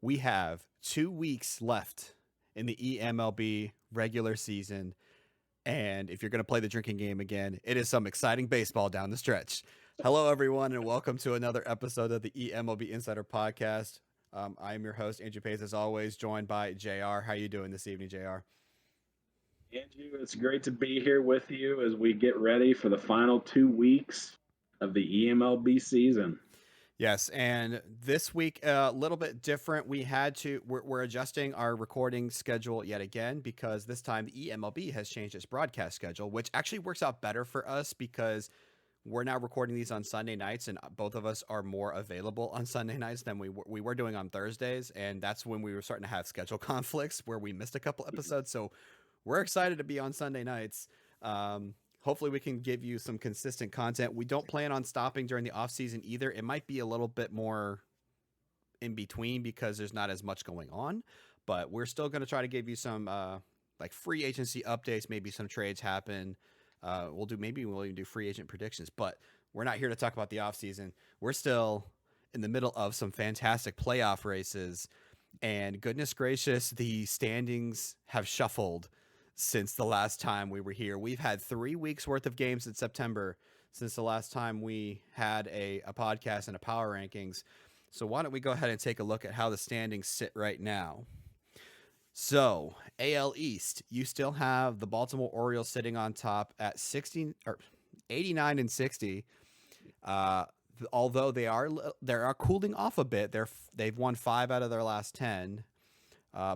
we have 2 weeks left in the eMLB regular season. And if you're going to play the drinking game again, it is some exciting baseball down the stretch. Hello, everyone, and welcome to another episode of the eMLB Insider Podcast. I am your host, AnjouPays, as always, joined by JR. How you doing this evening, JR? Andrew, it's great to be here with you as we get ready for the final 2 weeks of the eMLB season. Yes, and this week a little bit different. We're adjusting our recording schedule yet again because this time the eMLB has changed its broadcast schedule, which actually works out better for us because we're now recording these on Sunday nights, and both of us are more available on Sunday nights than we were doing on Thursdays, and that's when we were starting to have schedule conflicts where we missed a couple episodes. So we're excited to be on Sunday nights. Hopefully we can give you some consistent content. We don't plan on stopping during the off season either. It might be a little bit more in between because there's not as much going on, but we're still going to try to give you some like free agency updates. Maybe some trades happen. We'll even do free agent predictions, but we're not here to talk about the off season. We're still in the middle of some fantastic playoff races, and goodness gracious, the standings have shuffled since the last time we were here. We've had 3 weeks worth of games in September since the last time we had a podcast and a power rankings. So why don't we go ahead and take a look at how the standings sit right now. So AL East, you still have the Baltimore Orioles sitting on top at 89 and 60. Although they are cooling off a bit. They've won 5 out of their last 10.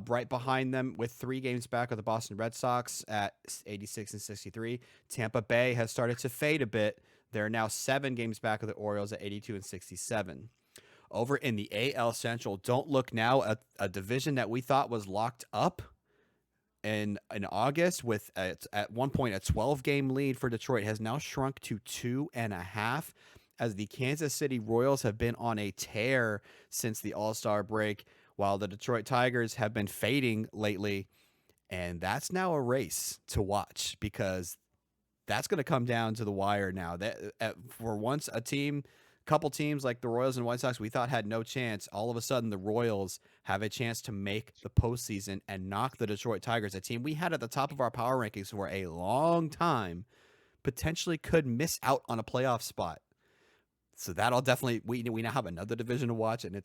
Right behind them with 3 games back are the Boston Red Sox at 86 and 63. Tampa Bay has started to fade a bit. They're now 7 games back of the Orioles at 82 and 67. Over in the AL Central, don't look now at a division that we thought was locked up in August with at one point a 12-game lead for Detroit has now shrunk to 2.5 as the Kansas City Royals have been on a tear since the All-Star break, while the Detroit Tigers have been fading lately. And that's now a race to watch because that's going to come down to the wire now. For once, couple teams like the Royals and White Sox we thought had no chance, all of a sudden the Royals have a chance to make the postseason and knock the Detroit Tigers, a team we had at the top of our power rankings for a long time, potentially could miss out on a playoff spot. So that'll definitely, we now have another division to watch, and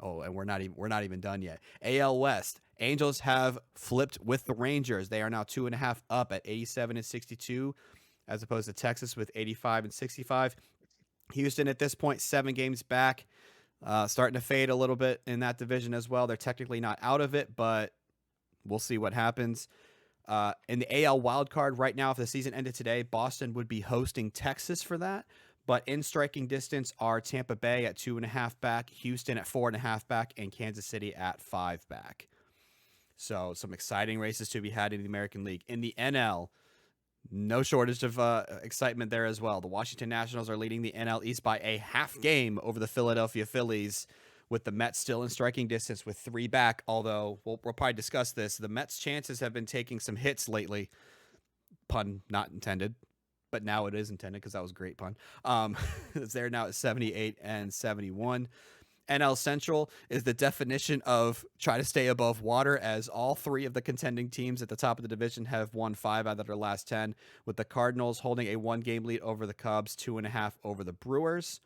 and we're not even done yet. AL West, Angels have flipped with the Rangers. They are now 2.5 up at 87 and 62, as opposed to Texas with 85 and 65. Houston at this point 7 games back, starting to fade a little bit in that division as well. They're technically not out of it, but we'll see what happens. In the AL wildcard right now, if the season ended today, Boston would be hosting Texas for that. But in striking distance are Tampa Bay at 2.5 back, Houston at 4.5 back, and Kansas City at 5 back. So some exciting races to be had in the American League. In the NL, no shortage of excitement there as well. The Washington Nationals are leading the NL East by a half game over the Philadelphia Phillies, with the Mets still in striking distance with 3 back, although we'll probably discuss this. The Mets' chances have been taking some hits lately. Pun not intended. But now it is intended because that was a great pun. They're now at 78 and 71. NL Central is the definition of try to stay above water, as all 3 of the contending teams at the top of the division have won 5 out of their last 10, with the Cardinals holding a 1-game lead over the Cubs, 2.5 over the Brewers.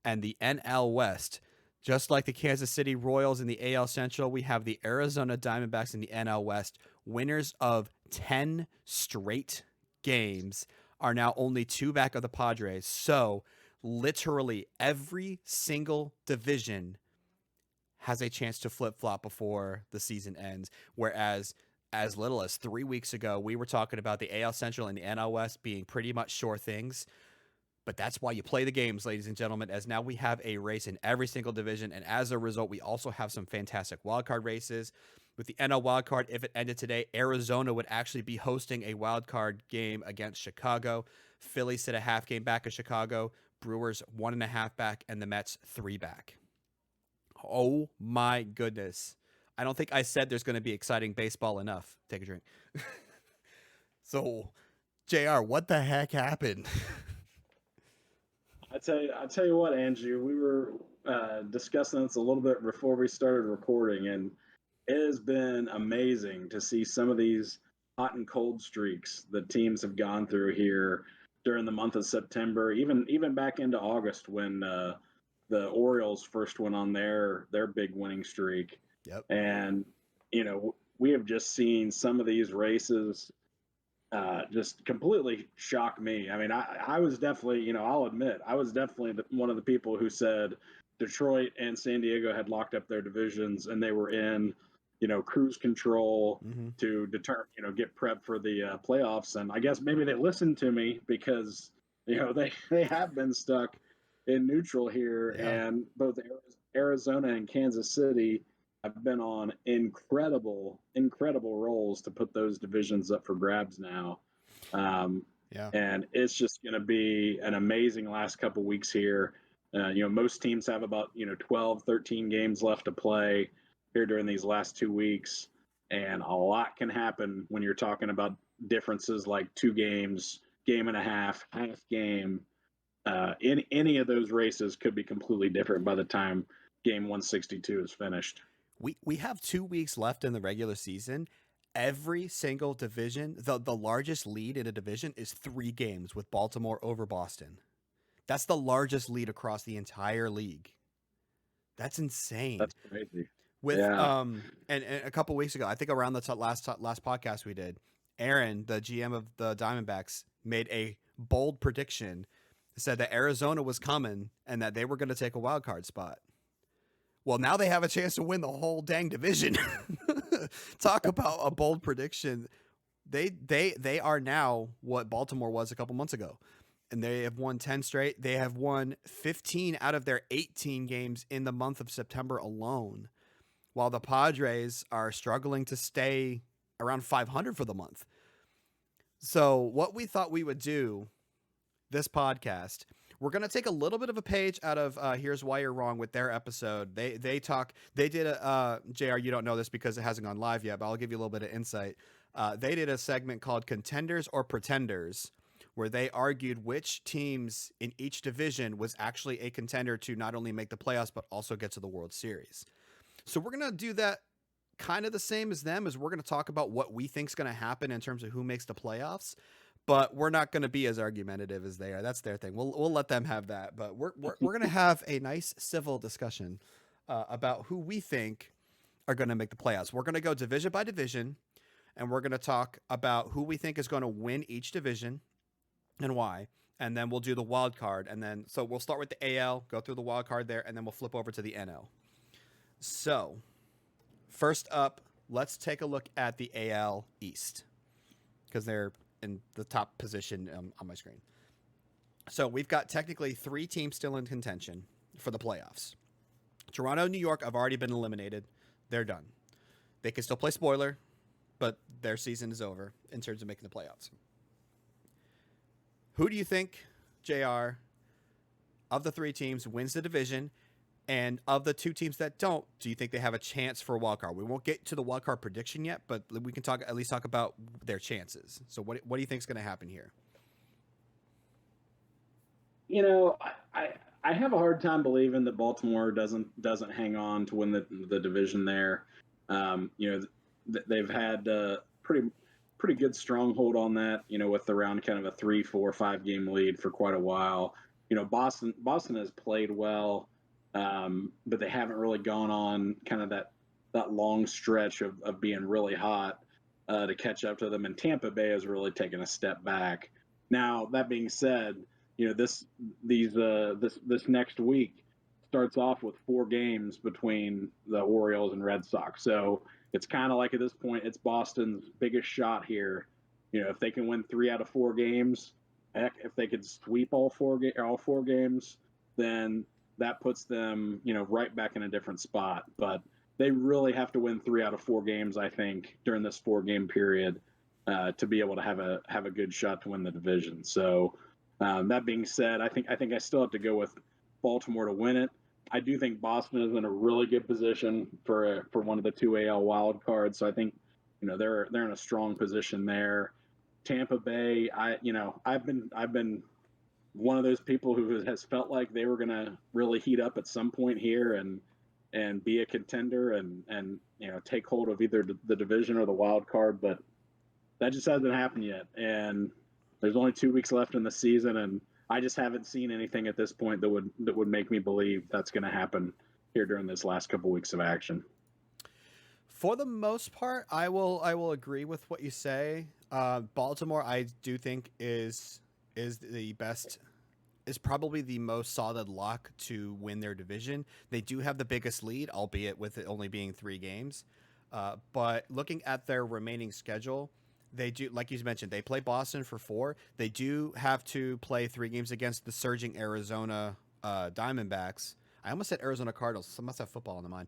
And the NL West, just like the Kansas City Royals in the AL Central, we have the Arizona Diamondbacks in the NL West, winners of 10 straight games, are now only 2 back of the Padres. So literally every single division has a chance to flip-flop before the season ends. Whereas as little as 3 weeks ago, we were talking about the AL Central and the NL West being pretty much sure things. But that's why you play the games, ladies and gentlemen, as now we have a race in every single division. And as a result, we also have some fantastic wildcard races. With the NL wildcard, if it ended today, Arizona would actually be hosting a wildcard game against Chicago. Phillies sit a half game back of Chicago. Brewers 1.5 back, and the Mets 3 back. Oh my goodness. I don't think I said there's going to be exciting baseball enough. Take a drink. So, JR, what the heck happened? I tell you what, Andrew, we were discussing this a little bit before we started recording, and it has been amazing to see some of these hot and cold streaks that teams have gone through here during the month of September, even back into August when the Orioles first went on their big winning streak, Yep. and we have just seen some of these races just completely shocked me. I mean, I was definitely, I'll admit, I was definitely one of the people who said Detroit and San Diego had locked up their divisions and they were in, cruise control Mm-hmm. to get prep for the playoffs. And I guess maybe they listened to me because, they have been stuck in neutral here, Yeah. and both Arizona and Kansas City have been on incredible rolls to put those divisions up for grabs now. Um, Yeah. and it's just going to be an amazing last couple weeks here. Most teams have about 12, 13 games left to play here during these last 2 weeks, and a lot can happen when you're talking about differences like 2 games, game and a half game. In any of those races could be completely different by the time game 162 is finished. We have 2 weeks left in the regular season. Every single division, the largest lead in a division is 3 games with Baltimore over Boston. That's the largest lead across the entire league. That's insane. That's crazy. With Yeah. and a couple weeks ago, I think around the last podcast we did, Aaron, the GM of the Diamondbacks, made a bold prediction. Said that Arizona was coming and that they were going to take a wild card spot. Well, now they have a chance to win the whole dang division. Talk about a bold prediction. They are now what Baltimore was a couple months ago. And they have won 10 straight. They have won 15 out of their 18 games in the month of September alone, while the Padres are struggling to stay around 500 for the month. So, what we thought we would do this podcast, we're going to take a little bit of a page out of Here's Why You're Wrong with their episode. They did a, JR, you don't know this because it hasn't gone live yet, but I'll give you a little bit of insight. They did a segment called Contenders or Pretenders, where they argued which teams in each division was actually a contender to not only make the playoffs, but also get to the World Series. So we're going to do that kind of the same as them, as we're going to talk about what we think is going to happen in terms of who makes the playoffs. But we're not going to be as argumentative as they are. That's their thing. We'll let them have that. But we're going to have a nice civil discussion about who we think are going to make the playoffs. We're going to go division by division, and we're going to talk about who we think is going to win each division and why. And then we'll do the wild card. And then, so we'll start with the AL, go through the wild card there, and then we'll flip over to the NL. So, first up, let's take a look at the AL East, because they're in the top position on my screen. So we've got technically 3 teams still in contention for the playoffs. Toronto, New York have already been eliminated. They're done. They can still play spoiler, but their season is over in terms of making the playoffs. Who do you think, JR, of the 3 teams wins the division? And of the 2 teams that don't, do you think they have a chance for a wild card? We won't get to the wild card prediction yet, but we can at least talk about their chances. So what do you think is going to happen here? You know, I have a hard time believing that Baltimore doesn't hang on to win the division there. They've had pretty good stronghold on that. With around kind of a 3, 4, 5 game lead for quite a while. Boston has played well, but they haven't really gone on kind of that long stretch of being really hot to catch up to them. And Tampa Bay has really taken a step back. Now that being said, this next week starts off with 4 games between the Orioles and Red Sox. So it's kind of like at this point, it's Boston's biggest shot here. If they can win 3 out of 4 games, heck, if they could sweep all 4 games, then that puts them, right back in a different spot. But they really have to win 3 out of 4 games, I think, during this 4-game period to be able to have a good shot to win the division. So that being said, I think I still have to go with Baltimore to win it. I do think Boston is in a really good position for one of the 2 AL wild cards. So I think they're in a strong position there. Tampa Bay, I've been one of those people who has felt like they were going to really heat up at some point here and be a contender and take hold of either the division or the wild card, but that just hasn't happened yet. And there's only 2 weeks left in the season, and I just haven't seen anything at this point that would make me believe that's going to happen here during this last couple weeks of action. For the most part, I will agree with what you say. Baltimore, I do think is the best, is probably the most solid lock to win their division. They do have the biggest lead, albeit with it only being 3 games. But looking at their remaining schedule, they do, like you mentioned, they play Boston for 4. They do have to play 3 games against the surging Arizona Diamondbacks. I almost said Arizona Cardinals. Some must have football in the mind.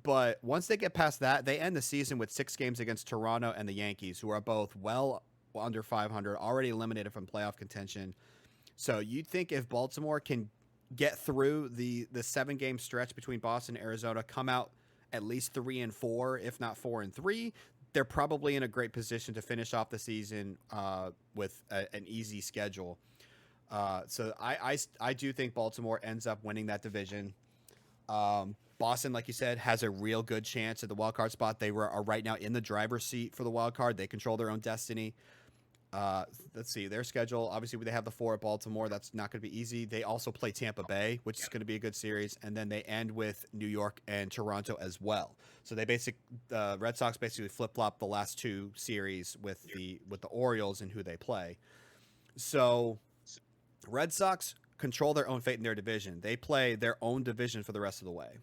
But once they get past that, they end the season with 6 games against Toronto and the Yankees, who are both well under 500, already eliminated from playoff contention. So you'd think if Baltimore can get through the 7-game stretch between Boston and Arizona, come out at least 3-4, if not 4-3, they're probably in a great position to finish off the season with an easy schedule. So I do think Baltimore ends up winning that division. Boston, like you said, has a real good chance at the wild card spot. They are right now in the driver's seat for the wild card. They control their own destiny. Let's see their schedule. Obviously, they have the 4 at Baltimore. That's not going to be easy. They also play Tampa Bay, which is going to be a good series, and then they end with New York and Toronto as well. So they Red Sox basically flip flop the last 2 series with the Orioles and who they play. So Red Sox control their own fate in their division. They play their own division for the rest of the way.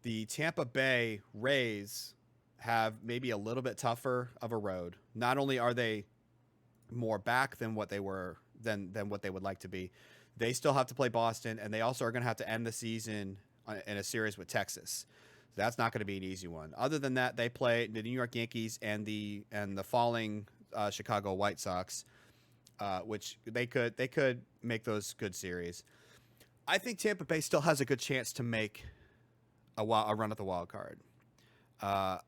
The Tampa Bay Rays have maybe a little bit tougher of a road. Not only are they more back than what they were than what they would like to be, they still have to play Boston, and they also are going to have to end the season in a series with Texas. That's not going to be an easy one. Other than that, they play the New York Yankees and the falling Chicago White Sox, which they could make those good series. I think Tampa Bay still has a good chance to make a run at the wild card. They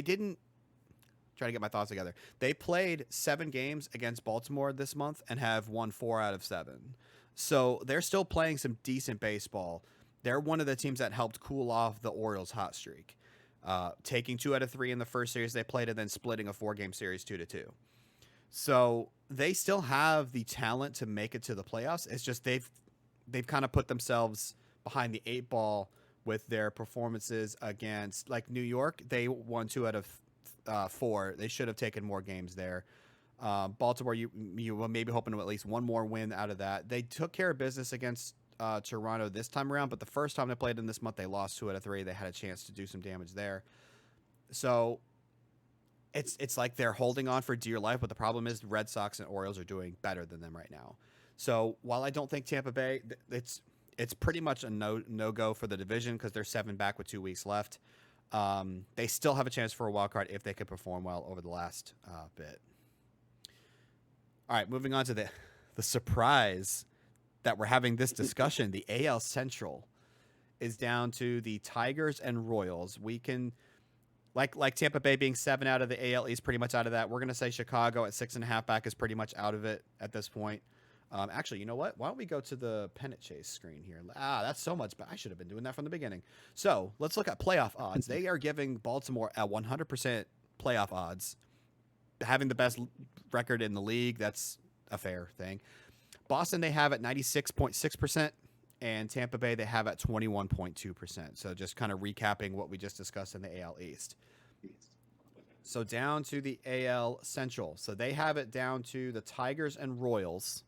didn't try to get my thoughts together. They played 7 games against Baltimore this month and have won 4 out of 7. So they're still playing some decent baseball. They're one of the teams that helped cool off the Orioles' hot streak, taking 2 out of 3 in the first series they played and then splitting a 4-game series 2-2. So they still have the talent to make it to the playoffs. It's just they've kind of put themselves behind the 8 ball with their performances against, like, New York. They won 2 out of 4. They should have taken more games there. Baltimore, you were maybe hoping to at least one more win out of that. They took care of business against Toronto this time around, but the first time they played in this month, they lost 2 out of 3. They had a chance to do some damage there. So it's like they're holding on for dear life, but the problem is the Red Sox and Orioles are doing better than them right now. So while I don't think Tampa Bay, it's pretty much a no go for the division because they're 7 back with 2 weeks left. They still have a chance for a wild card if they could perform well over the last bit. All right, moving on to the surprise that we're having this discussion. The AL Central is down to the Tigers and Royals. We can, like Tampa Bay being 7 out of the AL East, pretty much out of that. We're going to say Chicago at 6.5 back is pretty much out of it at this point. Actually, you know what? Why don't we go to the pennant chase screen here? That's so much. I should have been doing that from the beginning. So let's look at playoff odds. They are giving Baltimore at 100% playoff odds. Having the best record in the league, that's a fair thing. Boston, they have at 96.6%, and Tampa Bay, they have at 21.2%. So just kind of recapping what we just discussed in the AL East. So down to the AL Central. So they have it down to the Tigers and Royals.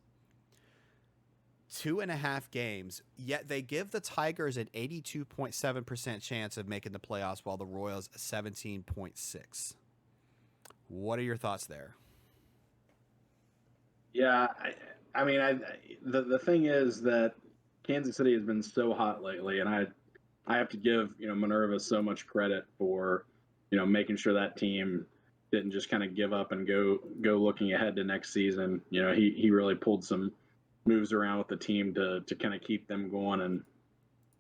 2.5 games, yet they give the Tigers an 82.7% chance of making the playoffs, while the Royals 17.6. What are your thoughts there? Yeah, I mean, the thing is that Kansas City has been so hot lately, and I have to give Minerva so much credit for making sure that team didn't just kind of give up and go looking ahead to next season. He really pulled some moves around with the team to kind of keep them going, and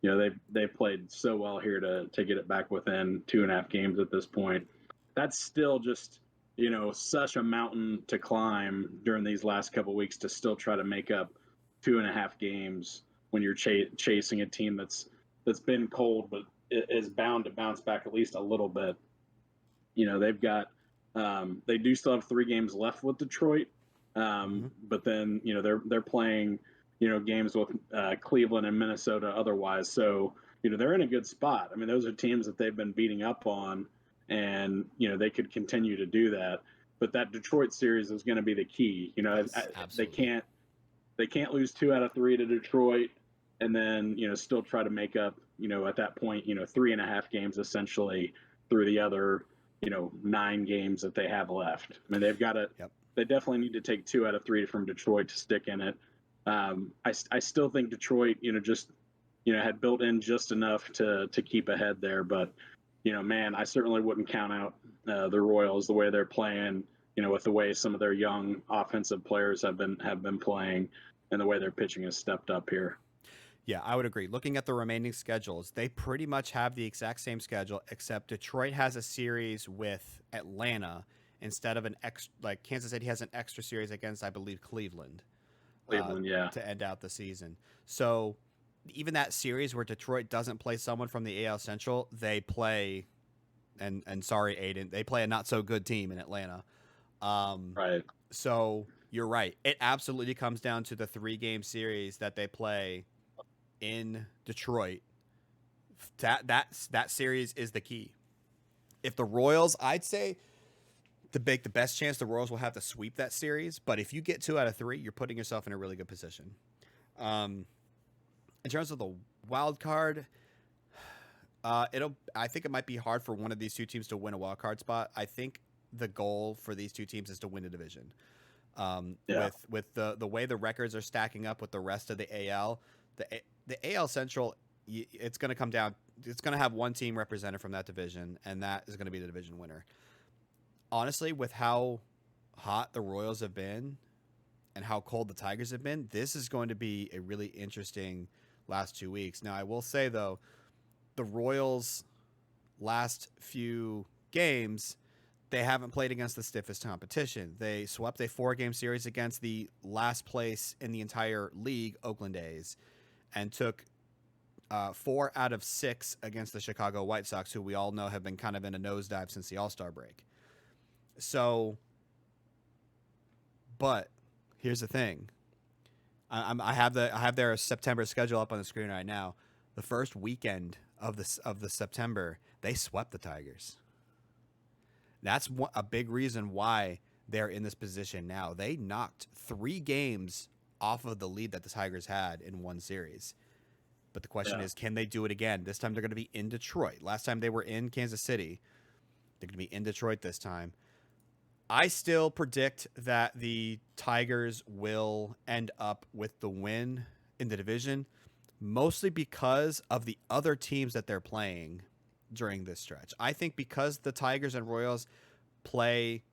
they played so well here to get it back within 2.5 games at this point. That's still just such a mountain to climb during these last couple of weeks to still try to make up 2.5 games when you're chasing a team that's been cold but is bound to bounce back at least a little bit. They've got they do still have 3 games left with Detroit, but then they're playing games with Cleveland and Minnesota otherwise. So they're in a good spot. I mean, those are teams that they've been beating up on, and they could continue to do that. But that Detroit series is going to be the key. Yes, they can't lose 2 out of 3 to Detroit, and then still try to make up at that point 3.5 games essentially through the other 9 games that they have left. I mean, they've got to. Yep. They definitely need to take 2 out of 3 from Detroit to stick in it. I still think Detroit just had built in just enough to keep ahead there, but man, I certainly wouldn't count out the Royals the way they're playing. With the way some of their young offensive players have been playing, and the way their pitching has stepped up here. Yeah, I would agree. Looking at the remaining schedules, they pretty much have the exact same schedule, except Detroit has a series with Atlanta instead of like Kansas City has an extra series against, I believe, Cleveland. To end out the season. So even that series where Detroit doesn't play someone from the AL Central, they play, and sorry, Aiden, they play a not so good team in Atlanta. Right. So you're right. It absolutely comes down to the 3-game series that they play in Detroit. That series is the key. If the Royals, I'd say the best chance the Royals will have to sweep that series, but if you get 2 out of 3, you're putting yourself in a really good position. In terms of the wild card, I think it might be hard for one of these 2 teams to win a wild card spot. I think the goal for these 2 teams is to win a division. With the way the records are stacking up with the rest of the AL, the AL Central, it's going to come down. It's going to have 1 team represented from that division, and that is going to be the division winner. Honestly, with how hot the Royals have been and how cold the Tigers have been, this is going to be a really interesting last 2 weeks. Now, I will say, though, the Royals' last few games, they haven't played against the stiffest competition. They swept a 4-game series against the last place in the entire league, Oakland A's, and took 4 out of 6 against the Chicago White Sox, who we all know have been kind of in a nosedive since the All-Star break. So, but here's the thing. I have their September schedule up on the screen right now. The first weekend of the September, they swept the Tigers. That's a big reason why they're in this position now. They knocked 3 games off of the lead that the Tigers had in one series. But the question is, can they do it again? This time they're going to be in Detroit. Last time they were in Kansas City. They're going to be in Detroit this time. I still predict that the Tigers will end up with the win in the division, mostly because of the other teams that they're playing during this stretch. I think because the Tigers and Royals play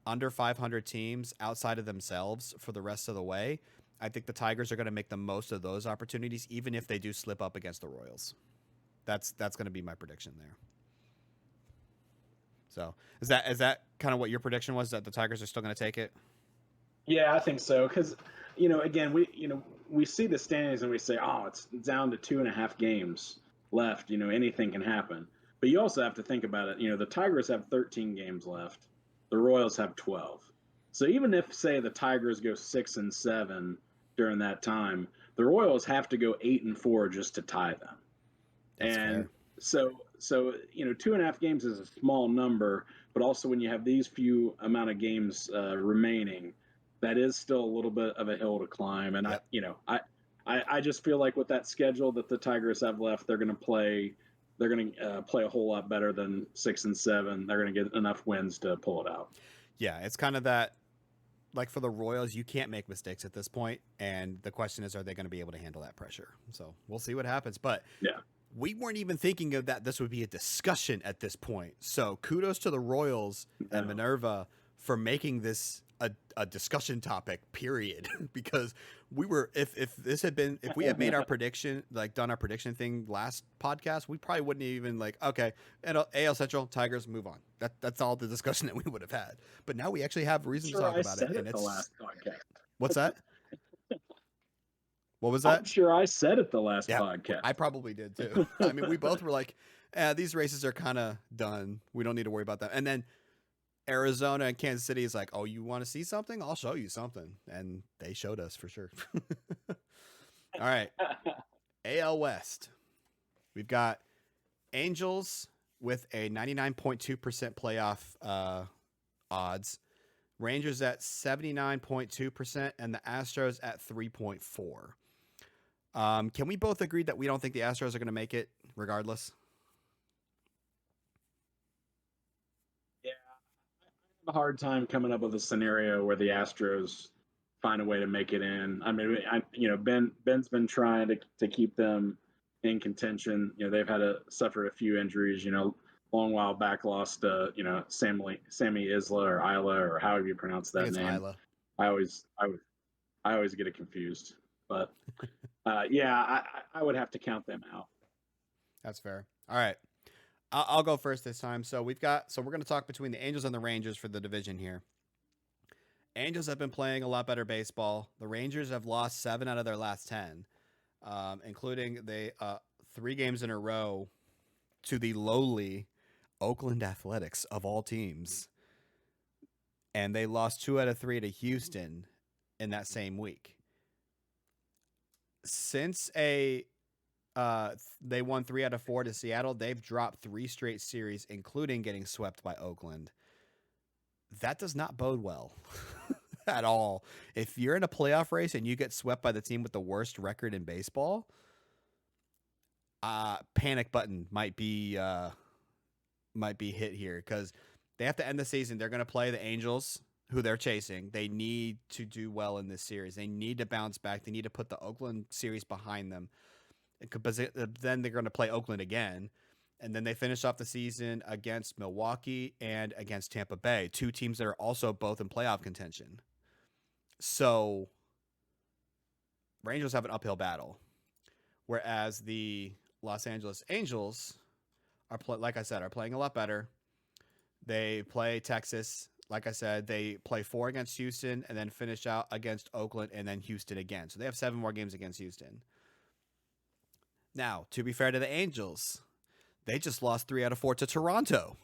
under 500 teams outside of themselves for the rest of the way, I think the Tigers are going to make the most of those opportunities, even if they do slip up against the Royals. That's going to be my prediction there. So is that kind of what your prediction was, that the Tigers are still going to take it? Yeah, I think so. Because again, we see the standings and we say, oh, it's down to 2.5 games left. Anything can happen. But you also have to think about it. The Tigers have 13 games left. The Royals have 12. So even if, say, the Tigers go 6-7 during that time, the Royals have to go 8-4 just to tie them. That's fair. So 2.5 games is a small number, but also when you have these few amount of games remaining, that is still a little bit of a hill to climb. And yep. I just feel like with that schedule that the Tigers have left, they're going to play a whole lot better than 6-7. They're going to get enough wins to pull it out. Yeah, it's kind of that, like for the Royals, you can't make mistakes at this point, and the question is, are they going to be able to handle that pressure? So we'll see what happens. But yeah, we weren't even thinking of that this would be a discussion at this point. So kudos to the Royals and Minerva for making this a discussion topic, period. Because we were if we had made our prediction, like done our prediction thing last podcast, we probably wouldn't even like, okay, and AL Central Tigers, move on. That's all the discussion that we would have had. But now we actually have reason to talk about it. And the it's last podcast. What's that? What was I'm that? sure I said it the last Yeah, podcast. I probably did too. I mean, we both were like, these races are kind of done. We don't need to worry about that. And then Arizona and Kansas City is like, oh, you want to see something? I'll show you something. And they showed us for sure. All right. AL West. We've got Angels with a 99.2% playoff odds. Rangers at 79.2% and the Astros at 3.4. Can we both agree that we don't think the Astros are going to make it regardless? Yeah, I have a hard time coming up with a scenario where the Astros find a way to make it in. I mean, Ben's been trying to keep them in contention. They've had to suffer a few injuries. Long while back lost Sammy Isla or Isla or however you pronounce that name. Isla. I always get it confused. But yeah, I would have to count them out. That's fair. All right. I'll go first this time. So we're going to talk between the Angels and the Rangers for the division here. Angels have been playing a lot better baseball. The Rangers have lost 7 out of their last 10, including 3 games in a row to the lowly Oakland Athletics of all teams. And they lost 2 out of 3 to Houston in that same week. Since they won 3 out of 4 to Seattle, they've dropped 3 straight series, including getting swept by Oakland. That does not bode well at all. If you're in a playoff race and you get swept by the team with the worst record in baseball, panic button might be hit here, because they have to end the season. They're going to play the Angels, who they're chasing. They need to do well in this series. They need to bounce back. They need to put the Oakland series behind them. Then they're going to play Oakland again. And then they finish off the season against Milwaukee and against Tampa Bay, 2 teams that are also both in playoff contention. So Rangers have an uphill battle, whereas the Los Angeles Angels are playing a lot better. They play Texas. Like I said, they play 4 against Houston and then finish out against Oakland and then Houston again. So they have 7 more games against Houston. Now, to be fair to the Angels, they just lost 3 out of 4 to Toronto.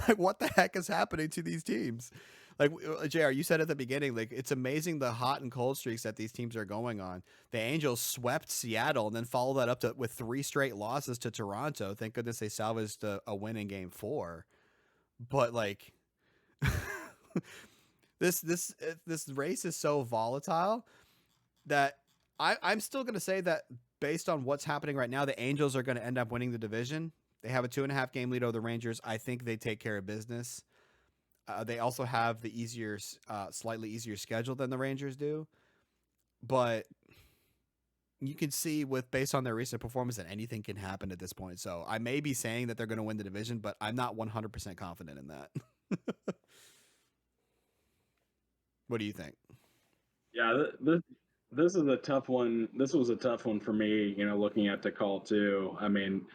Like, what the heck is happening to these teams? Like, JR, you said at the beginning, like, it's amazing the hot and cold streaks that these teams are going on. The Angels swept Seattle and then followed that up with 3 straight losses to Toronto. Thank goodness they salvaged a win in Game 4. But, like, this race is so volatile that I'm still going to say that based on what's happening right now, the Angels are going to end up winning the division. They have a 2.5 game lead over the Rangers. I think they take care of business. They also have the slightly easier schedule than the Rangers do. But you can see based on their recent performance that anything can happen at this point. So I may be saying that they're going to win the division, but I'm not 100% confident in that. What do you think? Yeah, this is a tough one. This was a tough one for me, looking at the call too. I mean,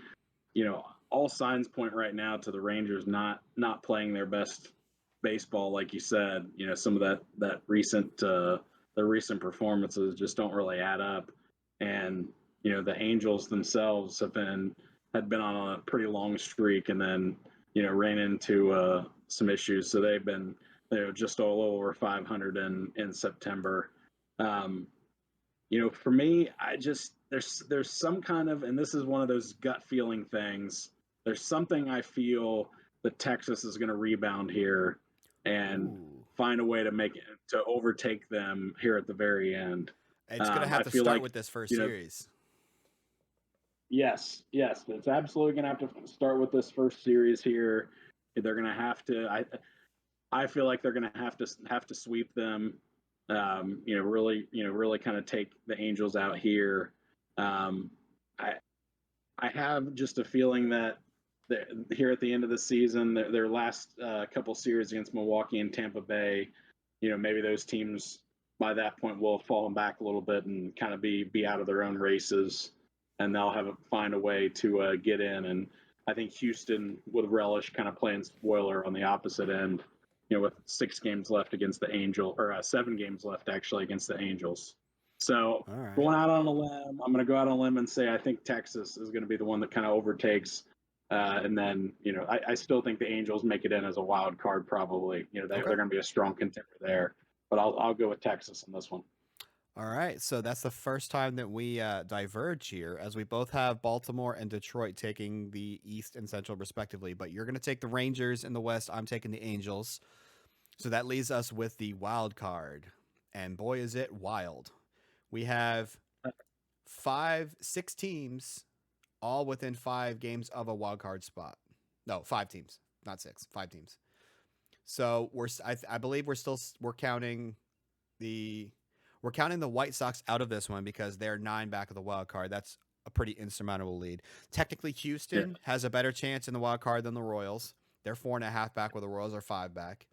all signs point right now to the Rangers not playing their best baseball, like you said. Some of that recent the recent performances just don't really add up. And the Angels themselves had been on a pretty long streak, and then ran into some issues. So they've been just all over 500 in September. For me, there's some kind of, and this is one of those gut feeling things. There's something I feel that Texas is going to rebound here and find a way to overtake them here at the very end. It's going to have to start with this first series. Yes, it's absolutely going to have to start with this first series here. They're going to have to. I feel like they're going to have to sweep them. Really kind of take the Angels out here. I have just a feeling that here at the end of the season, their last couple series against Milwaukee and Tampa Bay, maybe those teams by that point will have fallen back a little bit and kind of be out of their own races, and they'll find a way to get in. And I think Houston would relish kind of playing spoiler on the opposite end, with 6 games left against the Angels, or 7 games left actually against the Angels. So All right. going out on a limb, I'm going to go out on a limb and say I think Texas is going to be the one that kind of overtakes. And then, I still think the Angels make it in as a wild card. Probably, they're going to be a strong contender there. But I'll go with Texas in this one. All right, so that's the first time that we diverge here, as we both have Baltimore and Detroit taking the East and Central respectively. But you're going to take the Rangers in the West. I'm taking the Angels. So that leaves us with the wild card, and boy, is it wild. We have 6 teams, all within 5 games of a wild card spot. No, 5 teams, not 6, 5 teams. So I believe we're counting the White Sox out of this one because they're 9 back of the wild card. That's a pretty insurmountable lead. Technically, Houston has a better chance in the wild card than the Royals. They're 4.5 back, where the Royals are 5 back.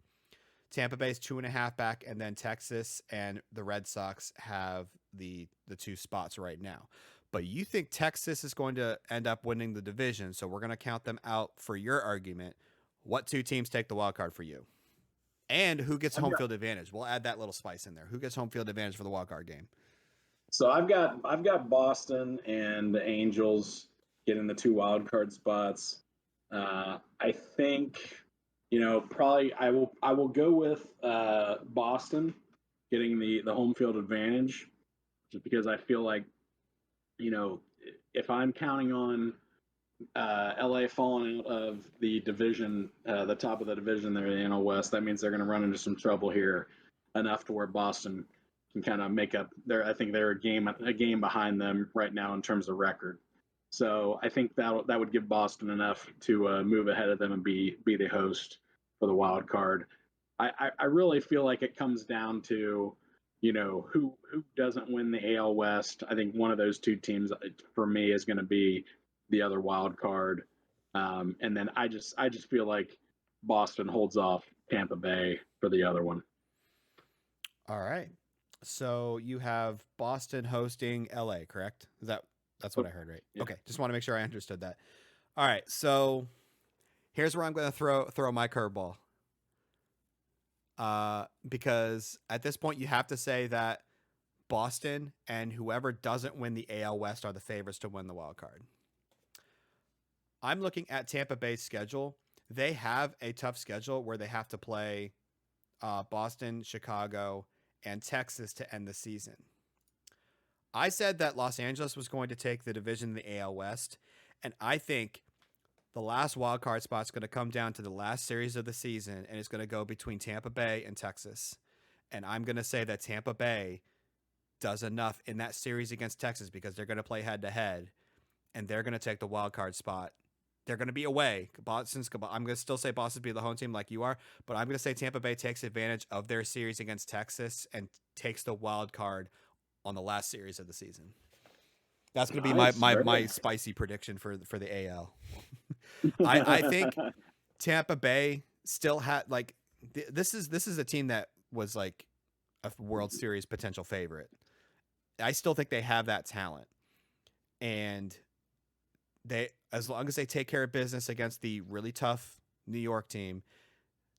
Tampa Bay's 2.5 back, and then Texas and the Red Sox have the 2 spots right now. But you think Texas is going to end up winning the division, so we're going to count them out for your argument. What 2 teams take the wild card for you? And who gets home field advantage? We'll add that little spice in there. Who gets home field advantage for the wild card game? So I've got Boston and the Angels getting the 2 wild card spots. I think, probably I will go with Boston getting the home field advantage, just because I feel like, if I'm counting on LA falling out of the division, the top of the division there in the NL West, that means they're going to run into some trouble here, enough to where Boston can kind of make up. I think they're a game behind them right now in terms of record. So I think that would give Boston enough to move ahead of them and be the host for the wild card. I really feel like it comes down to, who doesn't win the AL West. I think one of those 2 teams for me is going to be the other wild card. And then I just feel like Boston holds off Tampa Bay for the other one. All right. So you have Boston hosting LA, correct? That's what I heard, right? Yeah. Okay. Just want to make sure I understood that. All right. So here's where I'm going to throw my curveball. Because at this point you have to say that Boston and whoever doesn't win the AL West are the favorites to win the wild card. I'm looking at Tampa Bay's schedule. They have a tough schedule where they have to play Boston, Chicago, and Texas to end the season. I said that Los Angeles was going to take the division in the AL West, and I think the last wild card spot is going to come down to the last series of the season, and it's going to go between Tampa Bay and Texas. And I'm going to say that Tampa Bay does enough in that series against Texas because they're going to play head-to-head, and they're going to take the wild card spot. They're going to be away. I'm going to still say Boston be the home team like you are, but I'm going to say Tampa Bay takes advantage of their series against Texas and takes the wild card on the last series of the season. That's going to be my spicy prediction for the AL. I think Tampa Bay still had this is a team that was like a World Series potential favorite. I still think they have that talent, and they, as long as they take care of business against the really tough New York team,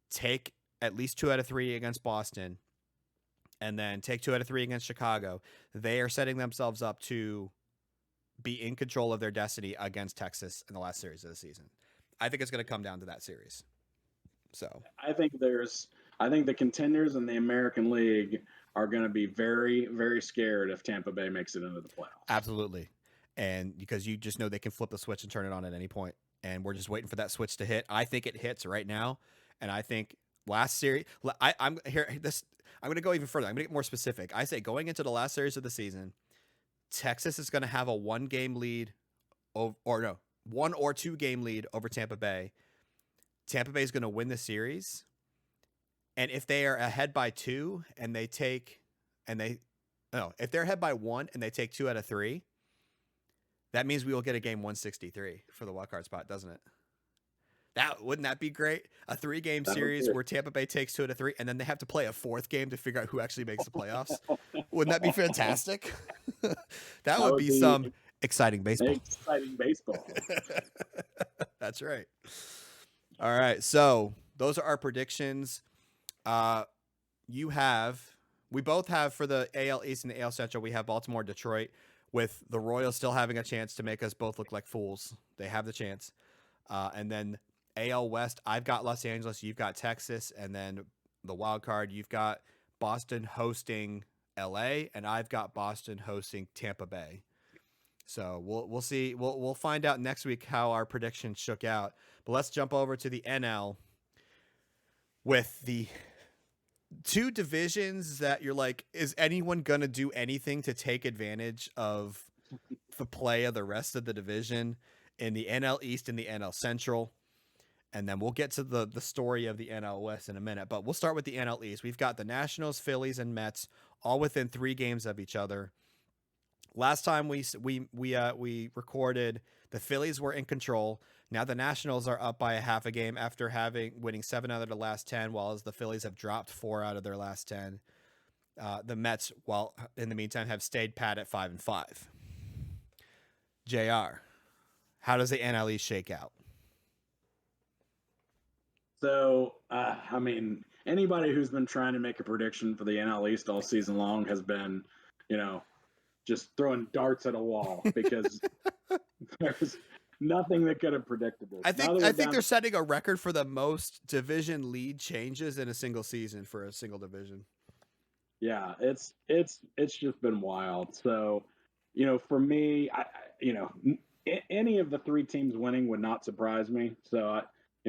take at least 2 out of 3 against Boston, and then take 2 out of 3 against Chicago, they are setting themselves up to be in control of their destiny against Texas in the last series of the season. I think it's going to come down to that series. So I think the contenders in the American League are going to be very, very scared if Tampa Bay makes it into the playoffs. Absolutely. And because you just know they can flip the switch and turn it on at any point. And we're just waiting for that switch to hit. I think it hits right now. And I think last series, I'm going to go even further. I'm going to get more specific. I say going into the last series of the season, Texas is going to have a 1-game lead, 1 or 2 game lead over Tampa Bay. Tampa Bay is going to win the series. And if they are ahead by 2 and if they're ahead by 1 and they take 2 out of 3, that means we will get a game 163 for the wild card spot, doesn't it? Wouldn't that be great? A 3-game That would series be where Tampa Bay takes 2 out of 3, and then they have to play a 4th game to figure out who actually makes the playoffs. Wouldn't that be fantastic? That that would would be be some exciting baseball. exciting baseball. That's right. All right, so those are our predictions. We both have for the AL East and the AL Central, we have Baltimore, Detroit, with the Royals still having a chance to make us both look like fools. They have the chance. And then AL West, I've got Los Angeles, you've got Texas, and then the wild card, you've got Boston hosting LA, and I've got Boston hosting Tampa Bay. So we'll see. We'll find out next week how our predictions shook out. But let's jump over to the NL with the 2 divisions that you're like, is anyone going to do anything to take advantage of the play of the rest of the division in the NL East and the NL Central? And then we'll get to the story of the NL West in a minute. But we'll start with the NL East. We've got the Nationals, Phillies, and Mets all within 3 games of each other. Last time we recorded, the Phillies were in control. Now the Nationals are up by a half a game after winning 7 out of their last 10, while as the Phillies have dropped 4 out of their last 10. The Mets, while in the meantime, have stayed pat at 5-5. JR, how does the NL East shake out? So, I mean, anybody who's been trying to make a prediction for the NL East all season long has been, just throwing darts at a wall because there's nothing that could have predicted this. I think they're setting a record for the most division lead changes in a single season for a single division. Yeah, it's just been wild. So, for me, any of the 3 teams winning would not surprise me. So,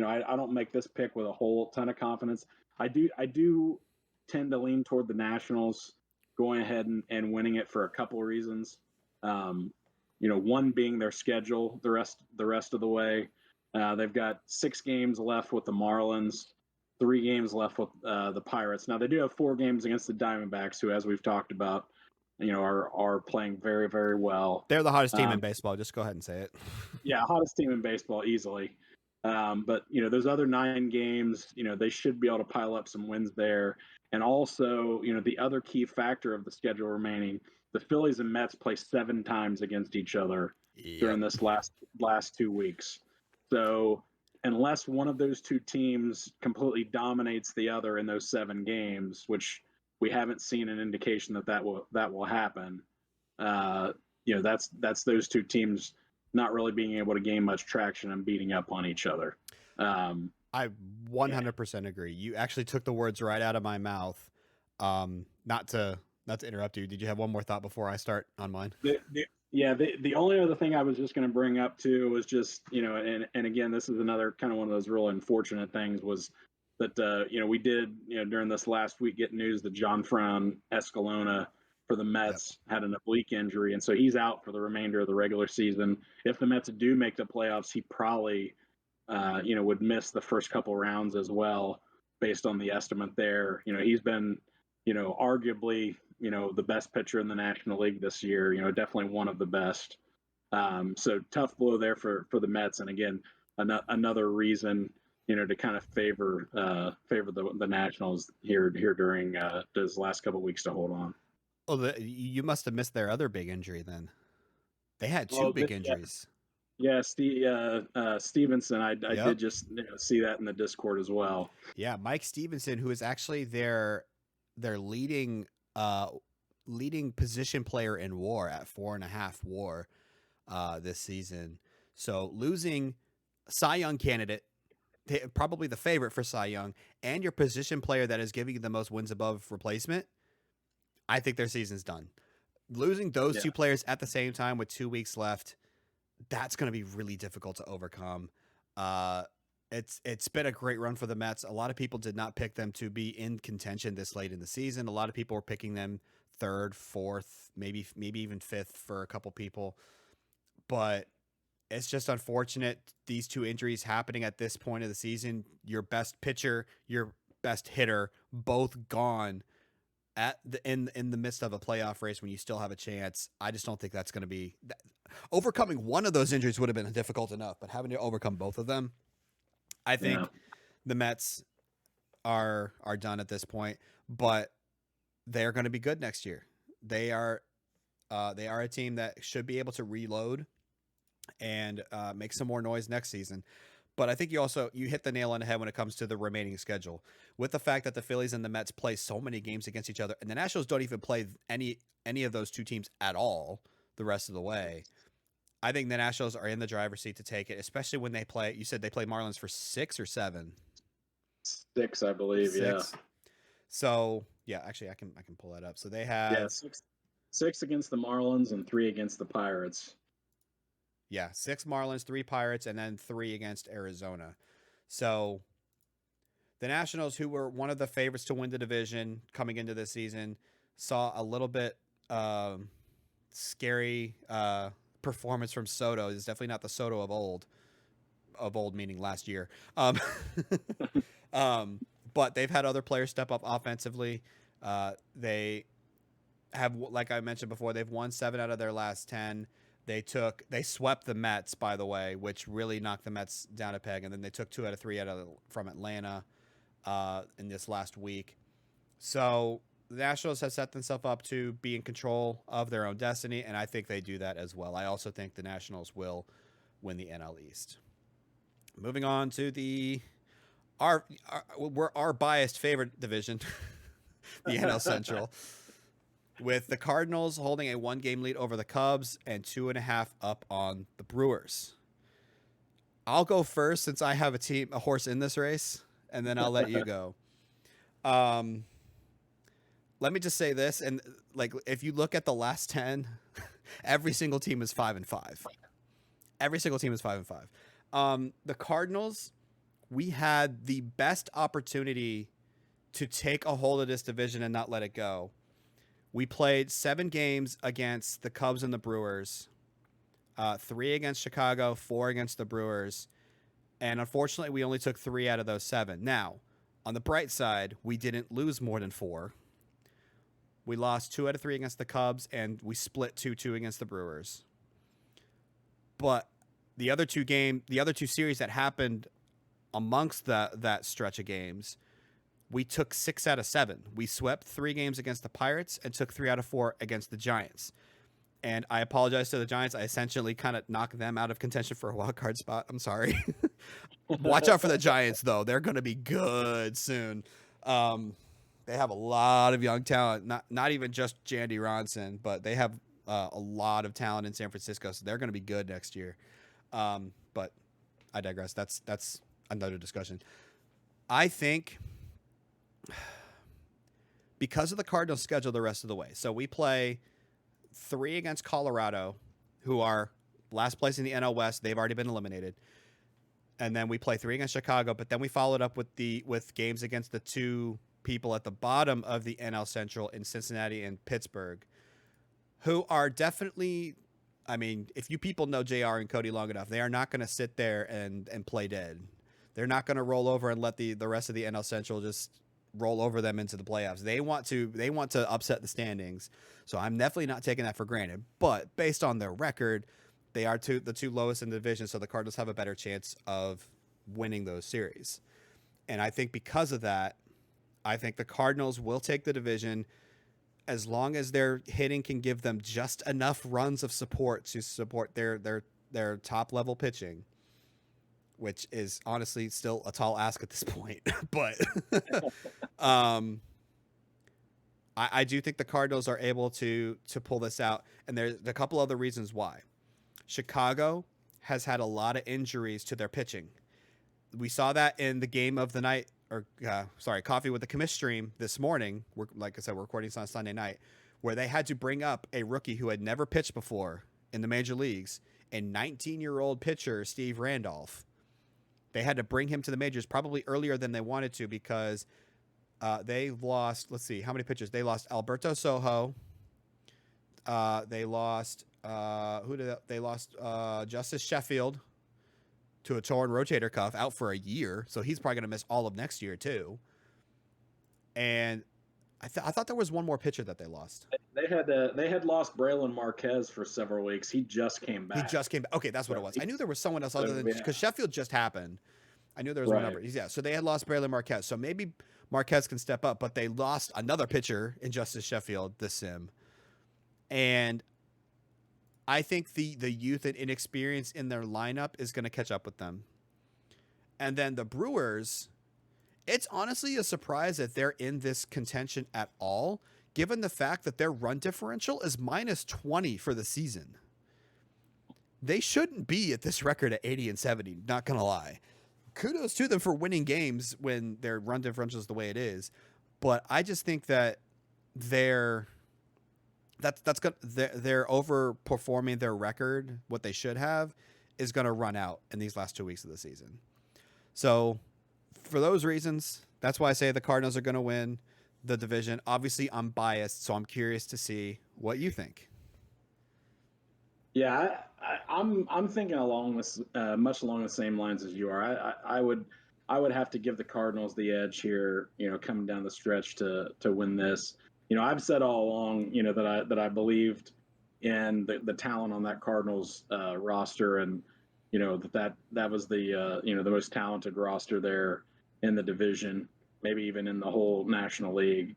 I don't make this pick with a whole ton of confidence. I do tend to lean toward the Nationals going ahead and winning it for a couple of reasons. One being their schedule the rest of the way. They've got 6 games left with the Marlins, 3 games left with the Pirates. Now they do have 4 games against the Diamondbacks, who, as we've talked about, are playing very, very well. They're the hottest team in baseball. Just go ahead and say it. Yeah, hottest team in baseball easily. But those other 9 games, they should be able to pile up some wins there. And also, the other key factor of the schedule remaining, the Phillies and Mets play 7 times against each other during this last 2 weeks. So unless one of those 2 teams completely dominates the other in those 7 games, which we haven't seen an indication that will happen, that's those 2 teams not really being able to gain much traction and beating up on each other. I 100% agree. You actually took the words right out of my mouth. Not to interrupt you. Did you have one more thought before I start on mine? The only other thing I was just going to bring up too was just, and again, this is another kind of one of those real unfortunate things, was that, we did, during this last week get news that Jonfran Escalona for the Mets had an oblique injury. And so he's out for the remainder of the regular season. If the Mets do make the playoffs, he probably, would miss the first couple rounds as well, based on the estimate there. He's been, arguably, the best pitcher in the National League this year, definitely one of the best. So tough blow there for the Mets. And again, another reason, to kind of favor the Nationals here during those last couple of weeks to hold on. Well, you must have missed their other big injury then. They had 2 big injuries. Yeah, Stevenson. I did just see that in the Discord as well. Yeah, Mike Stevenson, who is actually their leading position player in WAR at 4.5 WAR this season. So losing Cy Young candidate, probably the favorite for Cy Young, and your position player that is giving you the most wins above replacement, I think their season's done. Losing those 2 players at the same time with 2 weeks left, that's going to be really difficult to overcome. It's been a great run for the Mets. A lot of people did not pick them to be in contention this late in the season. A lot of people were picking them 3rd, 4th, maybe even 5th for a couple people. But it's just unfortunate, these 2 injuries happening at this point of the season. Your best pitcher, your best hitter, both gone in the midst of a playoff race when you still have a chance. I just don't think that's going to be overcoming one of those injuries would have been difficult enough, but having to overcome both of them, I think Yeah. the Mets are done at this point, but they're going to be good next year. They are a team that should be able to reload and make some more noise next season. But I think you hit the nail on the head when it comes to the remaining schedule, with the fact that the Phillies and the Mets play so many games against each other, and the Nationals don't even play any of those two teams at all the rest of the way. I think the Nationals are in the driver's seat to take it, especially when they play. You said they play Marlins for 6 or 7. 6, I believe. Yeah. 6. So yeah, actually, I can pull that up. So they Yeah. have 6 against the Marlins and 3 against the Pirates. 6 Marlins, 3 Pirates, and then 3 against Arizona. So the Nationals, who were one of the favorites to win the division coming into this season, saw a little bit scary performance from Soto. It's definitely not the Soto of old. Of old meaning last year. But they've had other players step up offensively. They have, like I mentioned before, they've won 7 out of their last 10. They swept the Mets, by the way, which really knocked the Mets down a peg, and then they took 2 out of 3 from Atlanta in this last week. So the Nationals have set themselves up to be in control of their own destiny, and I think they do that as well. I also think the Nationals will win the NL East. Moving on to our biased favorite division, the NL Central, with the Cardinals holding a 1-game lead over the Cubs and 2.5 up on the Brewers. I'll go first since I have a horse in this race, and then I'll let you go. Let me just say this, and like if you look at the last 10, every single team is 5-5. Every single team is 5-5. The Cardinals, we had the best opportunity to take a hold of this division and not let it go. We played 7 games against the Cubs and the Brewers, 3 against Chicago, 4 against the Brewers, and unfortunately, we only took 3 out of those 7. Now, on the bright side, we didn't lose more than 4. We lost 2 out of 3 against the Cubs, and we split 2-2 against the Brewers. But the other two series that happened amongst that stretch of games, we took 6 out of 7. We swept 3 games against the Pirates and took 3 out of 4 against the Giants. And I apologize to the Giants. I essentially kind of knocked them out of contention for a wild card spot. I'm sorry. Watch out for the Giants, though. They're going to be good soon. They have a lot of young talent, not even just Jandy Ronson, but they have a lot of talent in San Francisco, so they're going to be good next year. But I digress. That's another discussion. I think because of the Cardinals' schedule the rest of the way, so we play 3 against Colorado, who are last place in the NL West. They've already been eliminated. And then we play 3 against Chicago, but then we followed up with games against the 2 people at the bottom of the NL Central in Cincinnati and Pittsburgh, who are definitely, I mean, if you people know JR and Cody long enough, they are not going to sit there and play dead. They're not going to roll over and let the rest of the NL Central just roll over them into the playoffs. They want to upset the standings. So I'm definitely not taking that for granted. But based on their record, they are the 2 lowest in the division, so the Cardinals have a better chance of winning those series. And I think because of that, I think the Cardinals will take the division as long as their hitting can give them just enough runs of support to support their top level pitching, which is honestly still a tall ask at this point. But I do think the Cardinals are able to pull this out, and there's a couple other reasons why. Chicago has had a lot of injuries to their pitching. We saw that in the game of the night, Coffee with the Commish stream this morning. Like I said, we're recording this on Sunday night, where they had to bring up a rookie who had never pitched before in the major leagues, a 19-year-old pitcher, Steve Randolph. They had to bring him to the majors probably earlier than they wanted to because they lost, let's see, how many pitchers? They lost Alberto Sojo. They lost, they lost Justice Sheffield to a torn rotator cuff, out for a year. So he's probably going to miss all of next year too. And I thought there was one more pitcher that they lost. They had lost Braylon Marquez for several weeks. He just came back. Okay, that's what it was. I knew there was someone else other than because Sheffield just happened. I knew there was one Right. number. Yeah, so they had lost Braylon Marquez. So maybe Marquez can step up, but they lost another pitcher in Justice Sheffield this sim. And I think the youth and inexperience in their lineup is going to catch up with them. And then the Brewers, it's honestly a surprise that they're in this contention at all, given the fact that their run differential is -20 for the season. They shouldn't be at this record at 80 and 70, not going to lie. Kudos to them for winning games when their run differential is the way it is. But I just think that they're overperforming their record. What they should have is going to run out in these last 2 weeks of the season. So for those reasons, that's why I say the Cardinals are going to win the division. Obviously, I'm biased, so I'm curious to see what you think. Yeah, I'm thinking along this much along the same lines as you are. I would have to give the Cardinals the edge here. Coming down the stretch to win this. I've said all along, that I believed in the talent on that Cardinals roster, and that was the the most talented roster there in the division, maybe even in the whole National League.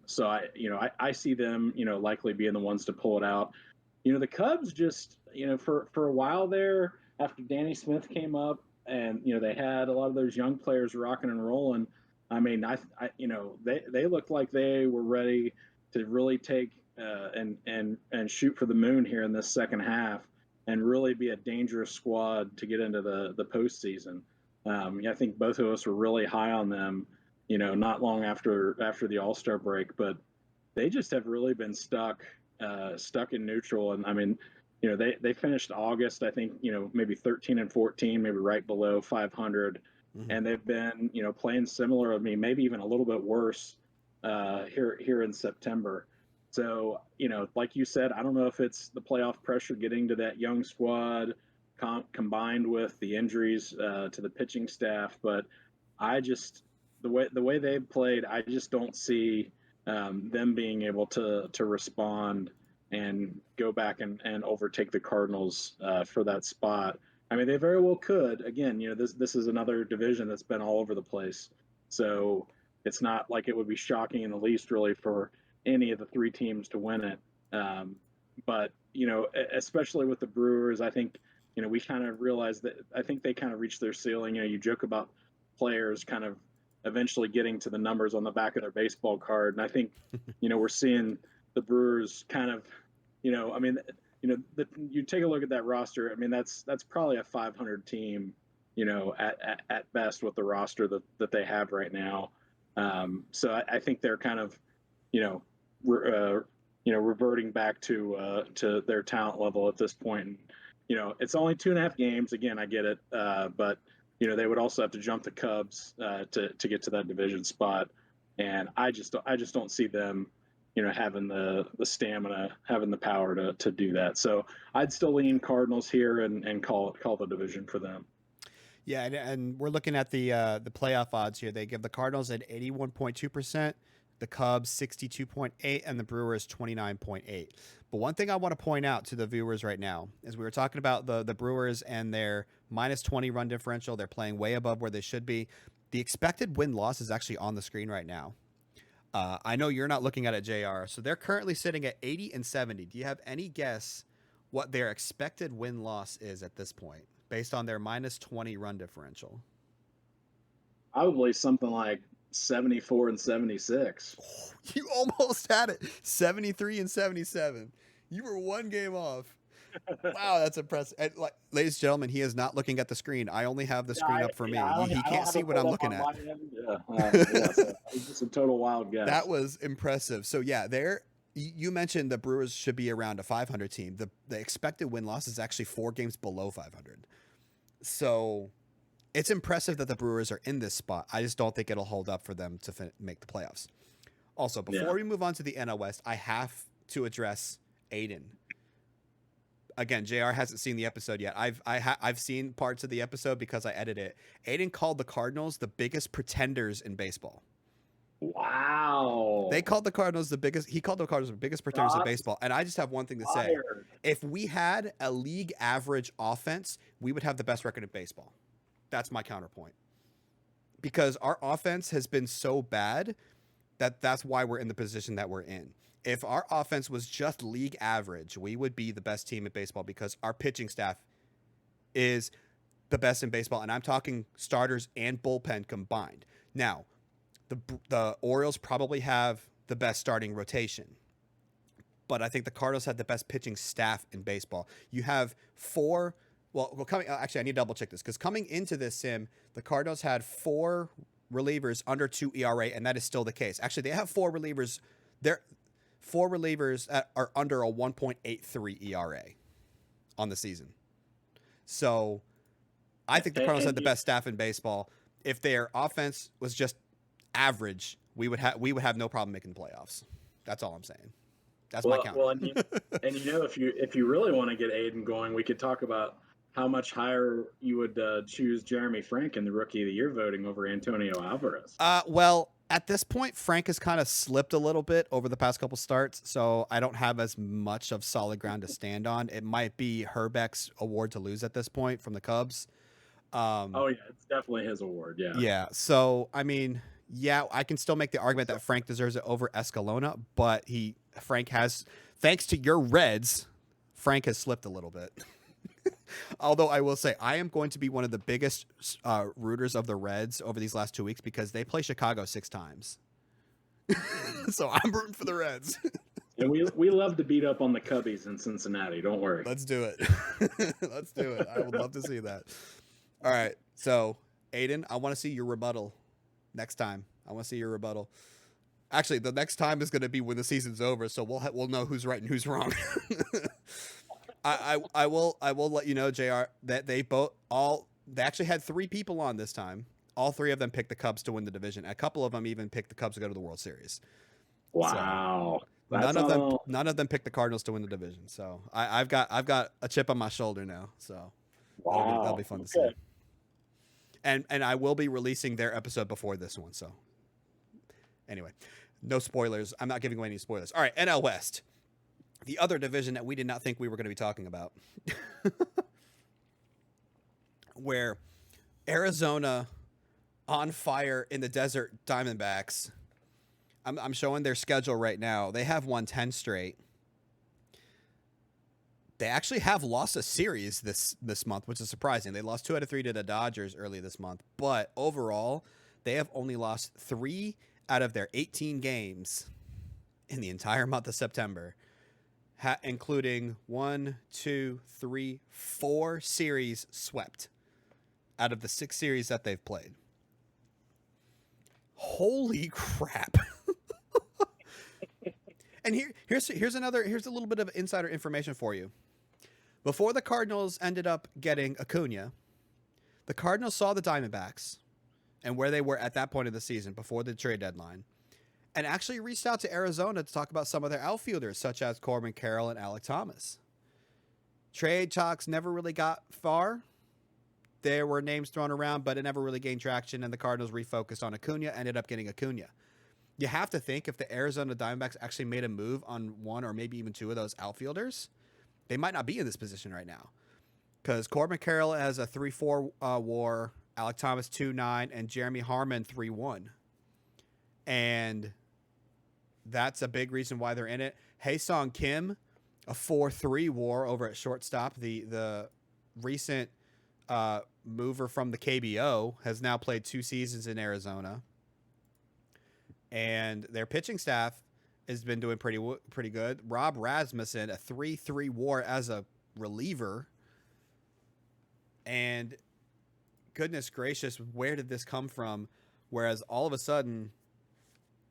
So I see them likely being the ones to pull it out. The Cubs just for a while there after Danny Smith came up, and they had a lot of those young players rocking and rolling. I mean, they looked like they were ready to really take and shoot for the moon here in this second half, and really be a dangerous squad to get into the postseason. I think both of us were really high on them, not long after the All-Star break, but they just have really been stuck in neutral. And I mean, they finished August, I think, maybe 13 and 14, maybe right below 500. Mm-hmm. And they've been, playing similar. I mean, maybe even a little bit worse here in September. So, like you said, I don't know if it's the playoff pressure getting to that young squad combined with the injuries to the pitching staff, but I just the way they've played, I just don't see them being able to respond and go back and overtake the Cardinals for that spot. I mean, they very well could. Again, this is another division that's been all over the place, so it's not like it would be shocking in the least, really, for any of the three teams to win it. But especially with the Brewers, I think we kind of realized that I think they kind of reached their ceiling. You joke about players kind of eventually getting to the numbers on the back of their baseball card, and I think we're seeing the Brewers kind of I mean you take a look at that roster. I mean that's probably a 500 team at best with the roster that they have right now. So I think they're kind of reverting back to their talent level at this point. And, it's only 2.5 games. Again, I get it, but they would also have to jump the Cubs to get to that division spot, and I just don't see them having the stamina, having the power to do that. So I'd still lean Cardinals here and call the division for them. Yeah, and we're looking at the playoff odds here. They give the Cardinals at 81.2%, the Cubs 62.8%, and the Brewers 29.8%. But one thing I want to point out to the viewers right now is we were talking about the Brewers and their -20 run differential. They're playing way above where they should be. The expected win-loss is actually on the screen right now. I know you're not looking at it, JR. So they're currently sitting at 80 and 70. Do you have any guess what their expected win-loss is at this point, based on their -20 run differential? Probably something like 74 and 76. Oh, you almost had it. 73 and 77. You were one game off. Wow, that's impressive. And, ladies and gentlemen, he is not looking at the screen. I only have the screen up for me. He can't see what I'm looking at. So it's just a total wild guess. That was impressive. So yeah, you mentioned the Brewers should be around a 500 team. The expected win-loss is actually 4 games below 500. So it's impressive that the Brewers are in this spot. I just don't think it'll hold up for them to make the playoffs. Also, before we move on to the NL West, I have to address Aiden. Again, JR hasn't seen the episode yet. I've seen parts of the episode because I edit it. Aiden called the Cardinals the biggest pretenders in baseball. Wow. He called the Cardinals the biggest pretenders in baseball. And I just have one thing to say. If we had a league average offense, we would have the best record in baseball. That's my counterpoint. Because our offense has been so bad that's why we're in the position that we're in. If our offense was just league average, we would be the best team in baseball because our pitching staff is the best in baseball. And I'm talking starters and bullpen combined. Now, the Orioles probably have the best starting rotation, but I think the Cardinals have the best pitching staff in baseball. You have four. Well, coming actually, I need to double check this because coming into this sim, the Cardinals had 4 relievers under 2 ERA, and that is still the case. Actually, they have 4 relievers. They're 4 relievers that are under a 1.83 ERA on the season. So, I think the Cardinals had the best staff in baseball. If their offense was just average, we would have no problem making the playoffs. That's all I'm saying. That's my count. Well, and if you really want to get Aiden going, we could talk about how much higher you would choose Jeremy Frank in the Rookie of the Year voting over Antonio Alvarez. Well, at this point, Frank has kind of slipped a little bit over the past couple starts, so I don't have as much of solid ground to stand on. It might be Herbeck's award to lose at this point from the Cubs. Oh yeah, it's definitely his award. Yeah. Yeah. So I mean, yeah, I can still make the argument that Frank deserves it over Escalona, but Frank has, thanks to your Reds, Frank has slipped a little bit. Although I will say I am going to be one of the biggest rooters of the Reds over these last 2 weeks because they play Chicago 6 times. So I'm rooting for the Reds. And we love to beat up on the Cubbies in Cincinnati. Don't worry. Let's do it. Let's do it. I would love to see that. All right. So, Aiden, I want to see your rebuttal next time. I want to see your rebuttal. Actually, the next time is going to be when the season's over, so we'll know who's right and who's wrong. I will let you know, JR, that they actually had 3 people on this time. All 3 of them picked the Cubs to win the division. A couple of them even picked the Cubs to go to the World Series. Wow. So, none of them picked the Cardinals to win the division. So I've got a chip on my shoulder now. So that'll be fun to see. And I will be releasing their episode before this one. So anyway, no spoilers. I'm not giving away any spoilers. All right, NL West. The other division that we did not think we were going to be talking about. Where Arizona on fire in the desert Diamondbacks. I'm showing their schedule right now. They have won 10 straight. They actually have lost a series this month, which is surprising. They lost 2 out of 3 to the Dodgers early this month. But overall, they have only lost 3 out of their 18 games in the entire month of September, including 1, 2, 3, 4 series swept out of the 6 series that they've played. Holy crap. And here's a little bit of insider information for you. Before the Cardinals ended up getting Acuna, the Cardinals saw the Diamondbacks and where they were at that point of the season before the trade deadline and actually reached out to Arizona to talk about some of their outfielders, such as Corbin Carroll and Alek Thomas. Trade talks never really got far. There were names thrown around, but it never really gained traction, and the Cardinals refocused on Acuna, ended up getting Acuna. You have to think if the Arizona Diamondbacks actually made a move on 1 or maybe even 2 of those outfielders, they might not be in this position right now. Because Corbin Carroll has a 3.4 WAR, Alek Thomas 2.9, and Jeremy Harmon 3.1. And that's a big reason why they're in it. Hae-Sung Kim, a 4.3 WAR over at shortstop. The recent mover from the KBO has now played 2 seasons in Arizona. And their pitching staff has been doing pretty good. Rob Rasmussen, a 3.3 WAR as a reliever. And goodness gracious, where did this come from? Whereas all of a sudden,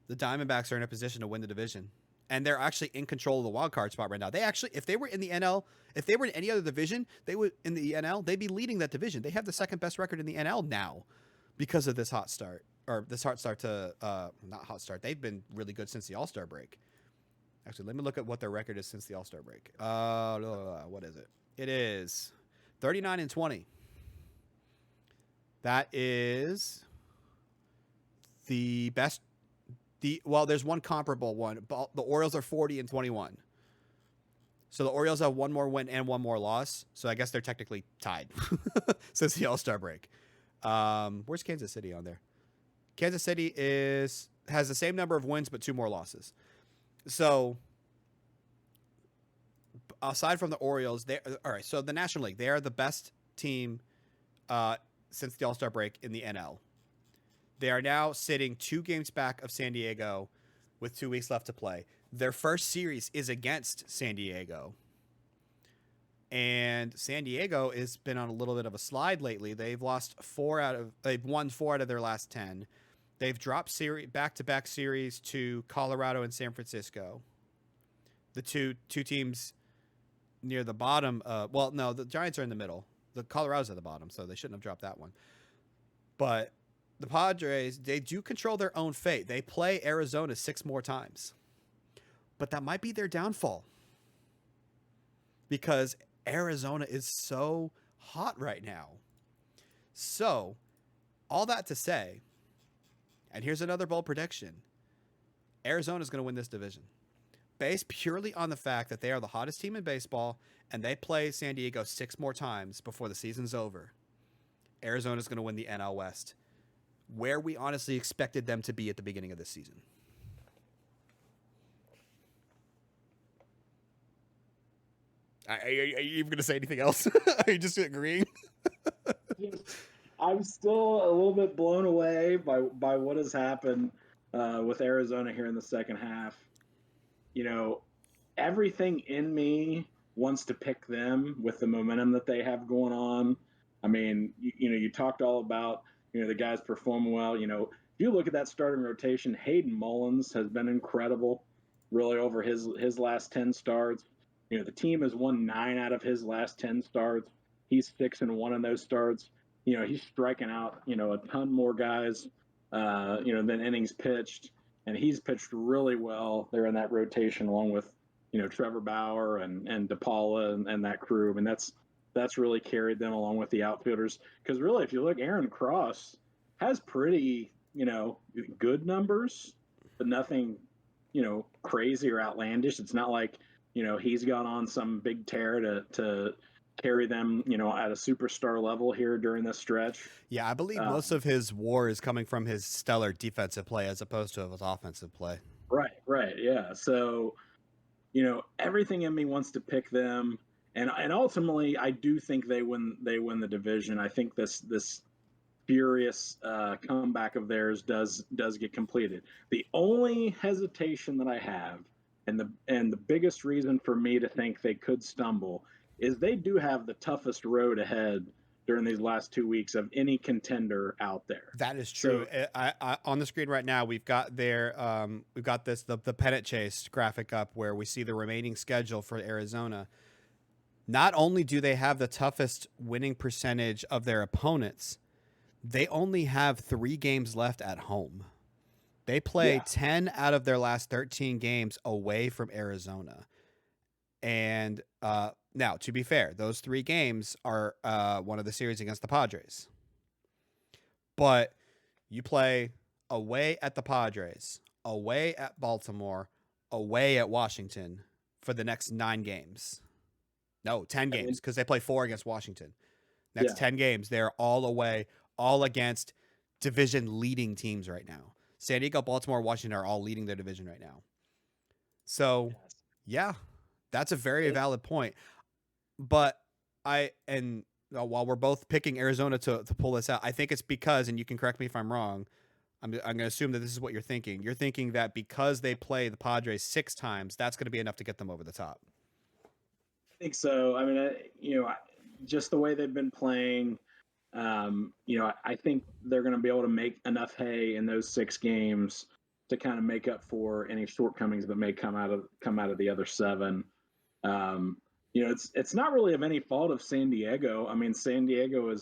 the Diamondbacks are in a position to win the division. And they're actually in control of the wild card spot right now. They actually, if they were in the NL, if they were in any other division, they'd be leading that division. They have the second best record in the NL now because of this hot start. Or this hot start to, not hot start. They've been really good since the All-Star break. Actually, let me look at what their record is since the All-Star break. What is it? It is 39-20. That is the best. Well, there's one comparable one. The Orioles are 40-21. So the Orioles have 1 more win and 1 more loss. So I guess they're technically tied since the All-Star break. Where's Kansas City on there? Kansas City has the same number of wins but 2 more losses. So aside from the Orioles, they all right. So the National League, they are the best team since the All-Star break in the NL. They are now sitting 2 games back of San Diego with 2 weeks left to play. Their first series is against San Diego. And San Diego has been on a little bit of a slide lately. They've won 4 out of their last 10. They've dropped back-to-back series to Colorado and San Francisco. The two teams near the bottom. Well, no, the Giants are in the middle. The Colorado's at the bottom, so they shouldn't have dropped that one. But the Padres, they do control their own fate. They play Arizona 6 more times. But that might be their downfall. Because Arizona is so hot right now. So, all that to say, and here's another bold prediction. Arizona is going to win this division. Based purely on the fact that they are the hottest team in baseball and they play San Diego 6 more times before the season's over. Arizona is going to win the NL West, where we honestly expected them to be at the beginning of this season. Are you even going to say anything else? Are you just agreeing? I'm still a little bit blown away by what has happened with Arizona here in the second half. You know, everything in me wants to pick them with the momentum that they have going on. I mean, you talked all about, the guys performing well. If you look at that starting rotation, Hayden Mullins has been incredible, really, over his last 10 starts. The team has won 9 out of his last 10 starts. He's 6-1 in those starts. He's striking out, a ton more guys, than innings pitched. And he's pitched really well there in that rotation, along with, Trevor Bauer and DePaula and that crew. I mean, that's really carried them along with the outfielders. Because really, if you look, Aaron Cross has pretty, good numbers, but nothing, crazy or outlandish. It's not like, he's gone on some big tear to carry them, at a superstar level here during this stretch. Yeah, I believe most of his WAR is coming from his stellar defensive play as opposed to his offensive play. Right, yeah. So, everything in me wants to pick them, and ultimately, I do think they win the division. I think this furious comeback of theirs does get completed. The only hesitation that I have, and the biggest reason for me to think they could stumble, is they do have the toughest road ahead during these last 2 weeks of any contender out there. That is true. So, I on the screen right now, we've got the pennant chase graphic up where we see the remaining schedule for Arizona. Not only do they have the toughest winning percentage of their opponents, they only have 3 games left at home. They play 10 out of their last 13 games away from Arizona. And now, to be fair, those 3 games are one of the series against the Padres. But you play away at the Padres, away at Baltimore, away at Washington for the next 9 games. No, 10 games, because they play 4 against Washington. Next 10 games, they're all away, all against division-leading teams right now. San Diego, Baltimore, Washington are all leading their division right now. So, yeah, that's a very valid point. But while we're both picking Arizona to pull this out, I think it's because, and you can correct me if I'm wrong, I'm going to assume that this is what you're thinking. You're thinking that because they play the Padres 6 times, that's going to be enough to get them over the top. I think so. I mean, just the way they've been playing, I think they're going to be able to make enough hay in those 6 games to kind of make up for any shortcomings that may come out of the other 7. It's not really of any fault of San Diego. I mean, San Diego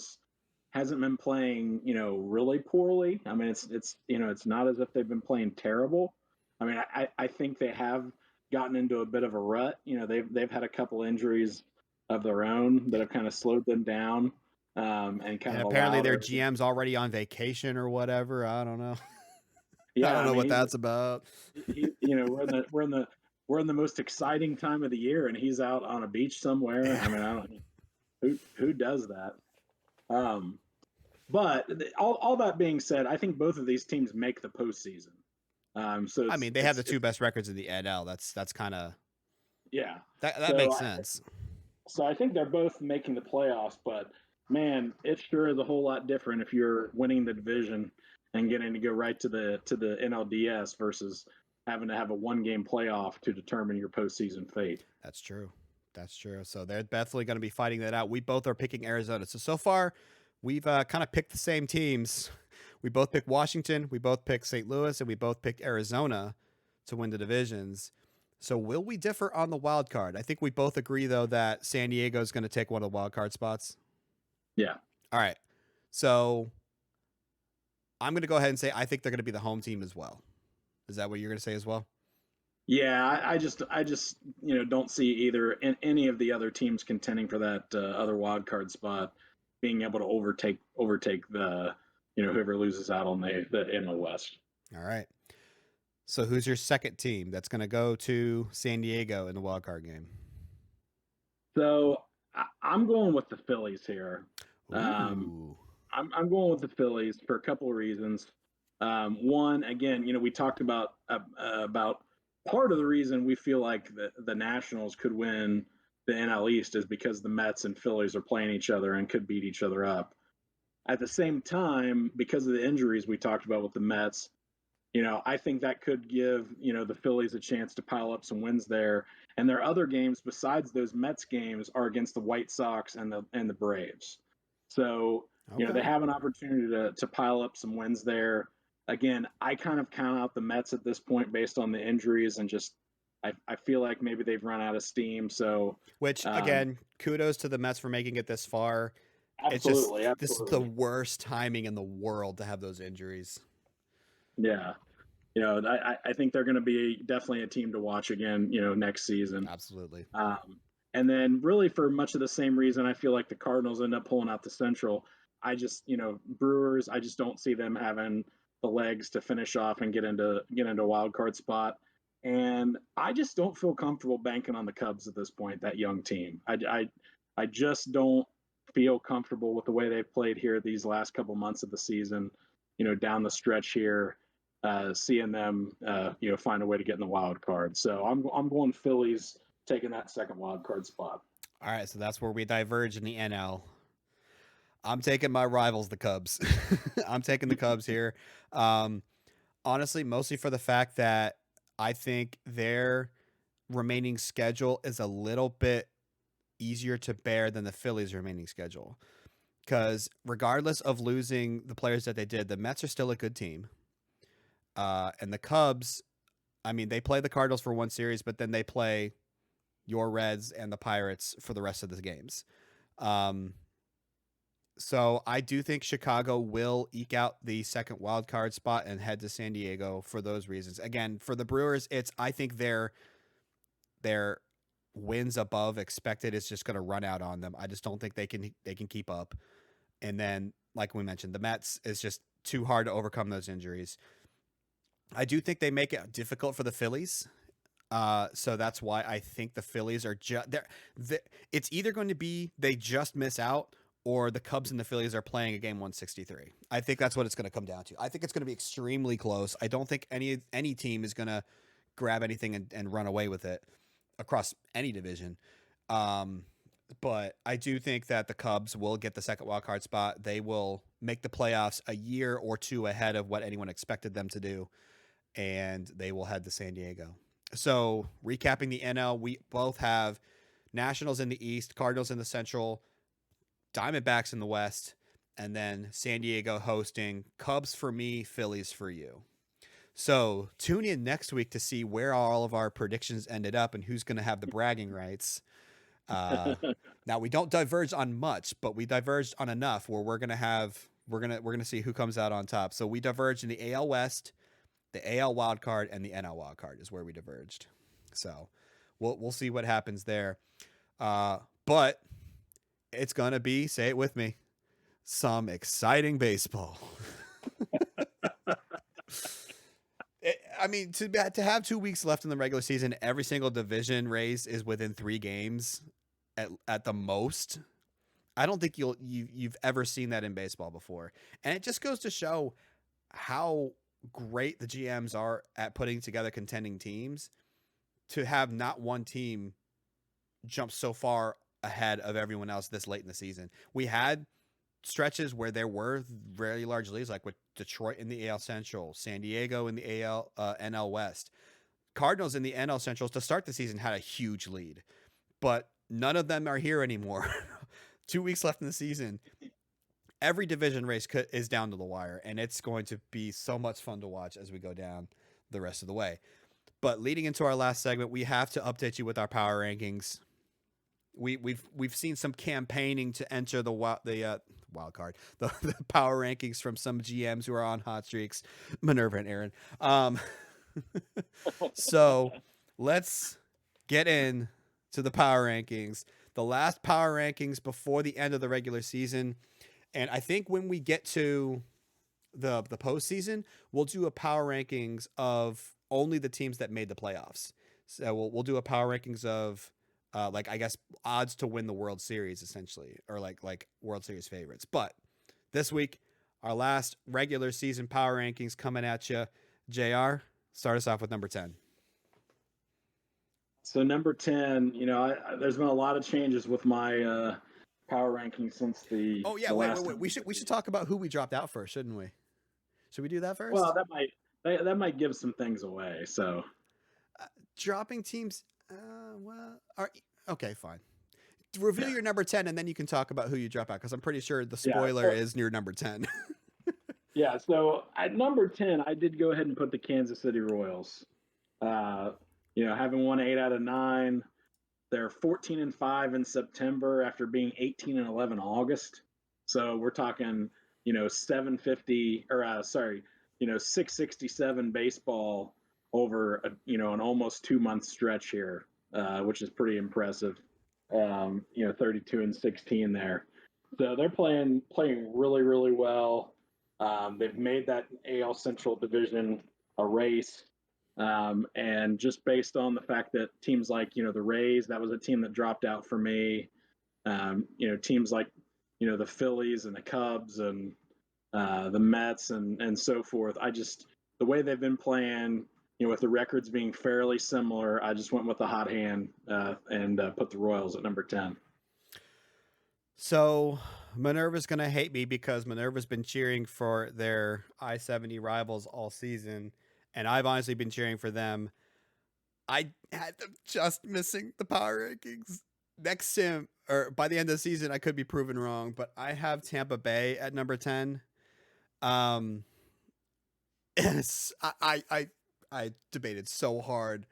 hasn't been playing, really poorly. I mean, it's not as if they've been playing terrible. I mean, I think they have gotten into a bit of a rut. They've had a couple injuries of their own that have kind of slowed them down. And apparently their GM's already on vacation or whatever. I don't know. Yeah, I don't know what that's about. We're in the most exciting time of the year, and he's out on a beach somewhere. I mean, I don't. Who does that? But all that being said, I think both of these teams make the postseason. So I mean, they have the two best records in the NL. That's kind of yeah. that So makes sense. I think they're both making the playoffs, but man, it sure is a whole lot different if you're winning the division and getting to go right to the NLDS versus having to have a 1-game playoff to determine your postseason fate. That's true. That's true. So they're definitely going to be fighting that out. We both are picking Arizona. So far, we've kind of picked the same teams. We both picked Washington, we both picked St. Louis, and we both picked Arizona to win the divisions. So will we differ on the wild card? I think we both agree though that San Diego is going to take one of the wild card spots. Yeah. All right. So I'm going to go ahead and say I think they're going to be the home team as well. Is that what you're going to say as well? Yeah, I just don't see either in any of the other teams contending for that other wild card spot being able to overtake the whoever loses out on the in the West. All right. So who's your second team that's going to go to San Diego in the wild card game? So I'm going with the Phillies here. Ooh. I'm going with the Phillies for a couple of reasons. One, again, we talked about part of the reason we feel like the Nationals could win the NL East is because the Mets and Phillies are playing each other and could beat each other up. At the same time, because of the injuries we talked about with the Mets, I think that could give, the Phillies a chance to pile up some wins there. And their other games besides those Mets games are against the White Sox and the Braves. So, they have an opportunity to pile up some wins there. Again, I kind of count out the Mets at this point based on the injuries and just I feel like maybe they've run out of steam. So, which again, kudos to the Mets for making it this far. Absolutely, This is the worst timing in the world to have those injuries. Yeah. I think they're going to be definitely a team to watch again, next season. Absolutely. And then really for much of the same reason, I feel like the Cardinals end up pulling out the Central. I just, Brewers, I just don't see them having the legs to finish off and get into a wild card spot. And I just don't feel comfortable banking on the Cubs at this point, that young team. I just don't feel comfortable with the way they've played here these last couple months of the season, down the stretch here. Seeing them, find a way to get in the wild card. So I'm going Phillies taking that second wild card spot. All right, so that's where we diverge in the NL. I'm taking my rivals, the Cubs. I'm taking the Cubs here. Honestly, mostly for the fact that I think their remaining schedule is a little bit easier to bear than the Phillies' remaining schedule. Because regardless of losing the players that they did, the Mets are still a good team. And the Cubs, I mean, they play the Cardinals for one series, but then they play your Reds and the Pirates for the rest of the games. So I do think Chicago will eke out the second wild card spot and head to San Diego for those reasons. Again, for the Brewers, I think their wins above expected is just going to run out on them. I just don't think they can keep up. And then, like we mentioned, the Mets is just too hard to overcome those injuries. I do think they make it difficult for the Phillies. So that's why I think the Phillies are it's either going to be they just miss out or the Cubs and the Phillies are playing a game 163. I think that's what it's going to come down to. I think it's going to be extremely close. I don't think any team is going to grab anything and run away with it across any division. But I do think that the Cubs will get the second wild card spot. They will make the playoffs a year or two ahead of what anyone expected them to do, and they will head to San Diego. So recapping the NL, we both have Nationals in the East, Cardinals in the Central, Diamondbacks in the West, and then San Diego hosting. Cubs for me, Phillies for you. So tune in next week to see where all of our predictions ended up and who's going to have the bragging rights. Now we don't diverge on much, but we diverged on enough where we're gonna see who comes out on top. So we diverged in the AL West, the AL wild card, and the NL wild card is where we diverged. So we'll see what happens there. But it's gonna be, say it with me, some exciting baseball. I mean, to have 2 weeks left in the regular season, every single division race is within 3 games at the most. I don't think you've ever seen that in baseball before. And it just goes to show how great the GMs are at putting together contending teams to have not one team jump so far ahead of everyone else this late in the season. We had stretches where there were very large leads, like with Detroit in the AL Central, San Diego in the NL West. Cardinals in the NL Central to start the season had a huge lead, but none of them are here anymore. 2 weeks left in the season. Every division race is down to the wire, and it's going to be so much fun to watch as we go down the rest of the way. But leading into our last segment, we have to update you with our power rankings. We've seen some campaigning to enter the wild card, the power rankings from some GMs who are on hot streaks, Minerva and Aaron. So let's get in to the power rankings. The last power rankings before the end of the regular season. And I think when we get to the postseason, we'll do a power rankings of only the teams that made the playoffs. So we'll do a power rankings of like, I guess, odds to win the World Series, essentially, or like World Series favorites. But this week, our last regular season power rankings coming at you. JR, start us off with number 10. So number 10, there's been a lot of changes with my power ranking since the wait. We should talk about who we dropped out first, shouldn't we? Should we do that first? Well, that might give some things away. So dropping teams. Okay, fine. Reveal your number 10, and then you can talk about who you drop out, because I'm pretty sure the spoiler is near number 10. Yeah. So at number 10, I did go ahead and put the Kansas City Royals. Having won 8 out of 9. They're 14-5 in September after being 18-11 August. So we're talking, 667 baseball over an almost 2-month stretch here, which is pretty impressive. 32-16 there. So they're playing really, really well. They've made that AL Central division a race. And just based on the fact that teams like, the Rays, that was a team that dropped out for me. Teams like, the Phillies and the Cubs and the Mets and so forth. The way they've been playing, with the records being fairly similar, I just went with the hot hand and put the Royals at number 10. So Minerva's going to hate me because Minerva's been cheering for their I-70 rivals all season. And I've honestly been cheering for them. I had them just missing the power rankings. Next sim, or by the end of the season, I could be proven wrong, but I have Tampa Bay at number 10. I debated so hard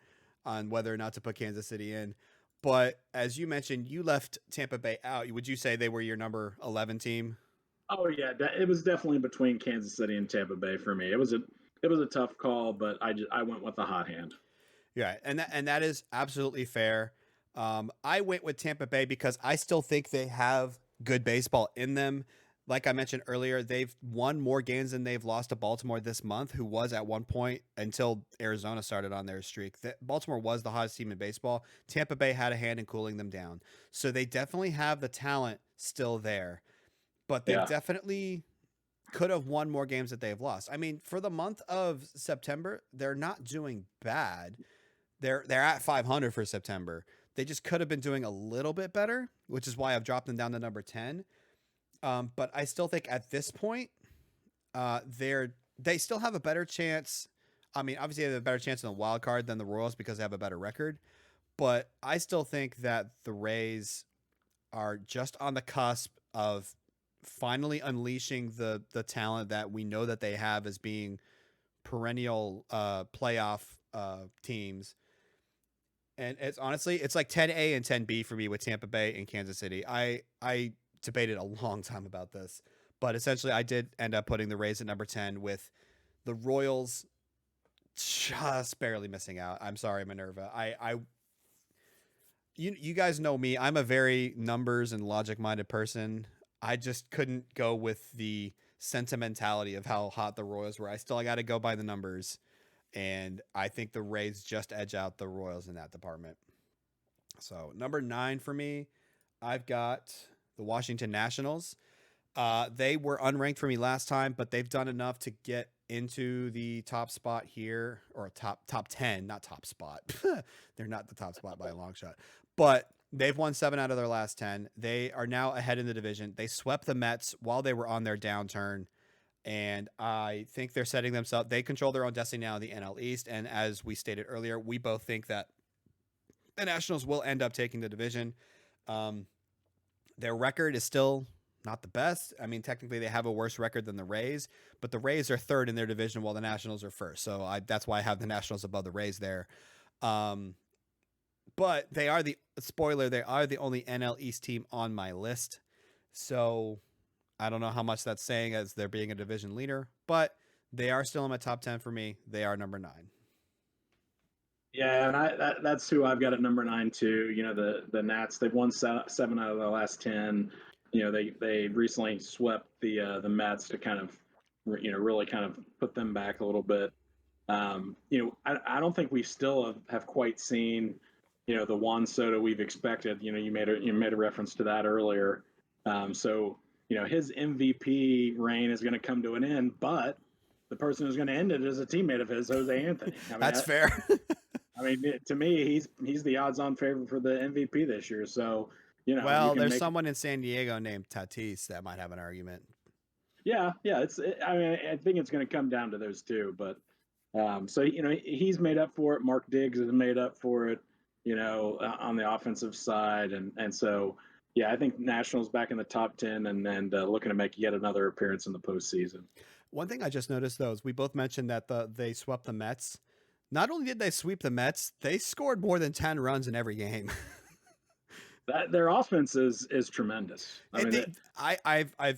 on whether or not to put Kansas City in. But as you mentioned, you left Tampa Bay out. Would you say they were your number 11 team? Oh, yeah. It was definitely between Kansas City and Tampa Bay for me. It was a tough call, but I went with the hot hand. Yeah, and that is absolutely fair. I went with Tampa Bay because I still think they have good baseball in them. Like I mentioned earlier, they've won more games than they've lost to Baltimore this month, who was at one point until Arizona started on their streak. Baltimore was the hottest team in baseball. Tampa Bay had a hand in cooling them down. So they definitely have the talent still there. But they definitely could have won more games that they've lost. I mean, for the month of September, they're not doing bad. They're at 500 for September. They just could have been doing a little bit better, which is why I've dropped them down to number 10. But I still think at this point, they still have a better chance. I mean, obviously they have a better chance in the wild card than the Royals because they have a better record. But I still think that the Rays are just on the cusp of finally unleashing the talent that we know that they have as being perennial playoff teams. And it's honestly, it's like 10A and 10B for me with Tampa Bay and Kansas City. I debated a long time about this, but essentially I did end up putting the Rays at number 10 with the Royals just barely missing out. I'm sorry, Minerva. You guys know me. I'm a very numbers and logic minded person. I just couldn't go with the sentimentality of how hot the Royals were. I still got to go by the numbers. And I think the Rays just edge out the Royals in that department. So number 9 for me, I've got the Washington Nationals. They were unranked for me last time, but they've done enough to get into the top spot here, or top 10, not top spot. They're not the top spot by a long shot, but they've won 7 out of their last 10. They are now ahead in the division. They swept the Mets while they were on their downturn, and I think they're setting themselves. They control their own destiny now in the NL East, and as we stated earlier, we both think that the Nationals will end up taking the division. Their record is still not the best. I mean, technically they have a worse record than the Rays, but the Rays are third in their division while the Nationals are first. So that's why I have the Nationals above the Rays there. But they are the only NL East team on my list. So I don't know how much that's saying as they're being a division leader, but they are still in my top 10 for me. They are number 9. Yeah, and that's who I've got at number 9 too. You know, the Nats, they've won 7 out of the last 10. You know, they recently swept the Mets to kind of, you know, really kind of put them back a little bit. You know, I don't think we still have quite seen, you know, the Juan Soto we've expected. You know, you made a reference to that earlier. So, you know, his MVP reign is going to come to an end, but the person who's going to end it is a teammate of his, Jose Anthony. I mean, that's fair. I mean, to me, he's the odds-on favorite for the MVP this year. So, you know, well, there's someone in San Diego named Tatis that might have an argument. Yeah. I mean, I think it's going to come down to those two. But so you know, he's made up for it. Mark Diggs has made up for it. You know, on the offensive side, and so yeah, I think Nationals back in the top 10, and looking to make yet another appearance in the postseason. One thing I just noticed though is we both mentioned that they swept the Mets. Not only did they sweep the Mets, they scored more than 10 runs in every game. Their offense is tremendous. I've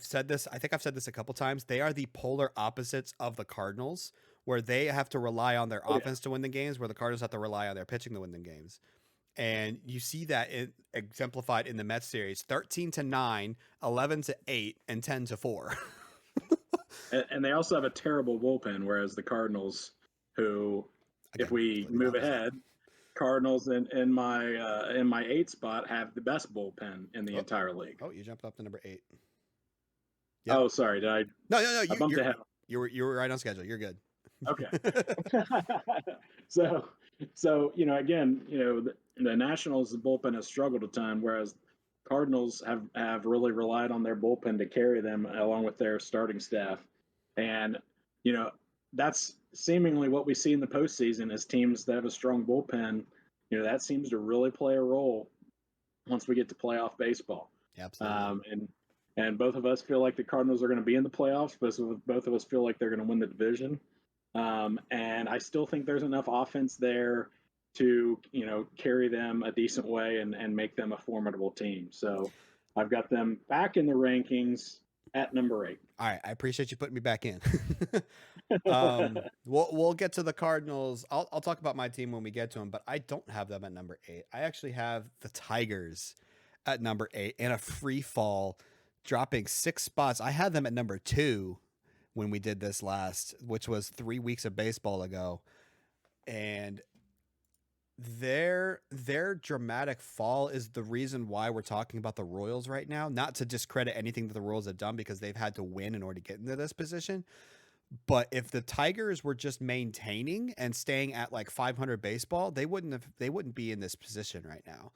said this. I think I've said this a couple times. They are the polar opposites of the Cardinals, where they have to rely on their offense to win the games, where the Cardinals have to rely on their pitching to win the games. And you see that exemplified in the Mets series: 13-9, 11-8, and 10-4. And they also have a terrible bullpen, whereas the Cardinals, who, again, if we move ahead, Cardinals in my 8 spot have the best bullpen in the entire league. Oh, you jumped up to number 8. Yep. Oh, sorry, did I? No. I bumped ahead. You were right on schedule. You're good. Okay. so you know, again, you know, the Nationals, the bullpen has struggled a ton, whereas Cardinals have really relied on their bullpen to carry them along with their starting staff. And, you know, that's seemingly what we see in the postseason is teams that have a strong bullpen. You know, that seems to really play a role once we get to playoff baseball. Absolutely. And both of us feel like the Cardinals are going to be in the playoffs. Both of us feel like they're going to win the division. And I still think there's enough offense there to, you know, carry them a decent way and make them a formidable team. So I've got them back in the rankings at number 8. All right. I appreciate you putting me back in. We'll get to the Cardinals. I'll talk about my team when we get to them, but I don't have them at number 8. I actually have the Tigers at number 8 in a free fall, dropping 6 spots. I had them at number 2 when we did this last, which was 3 weeks of baseball ago. And their dramatic fall is the reason why we're talking about the Royals right now. Not to discredit anything that the Royals have done, because they've had to win in order to get into this position. But if the Tigers were just maintaining and staying at like 500 baseball, they wouldn't be in this position right now.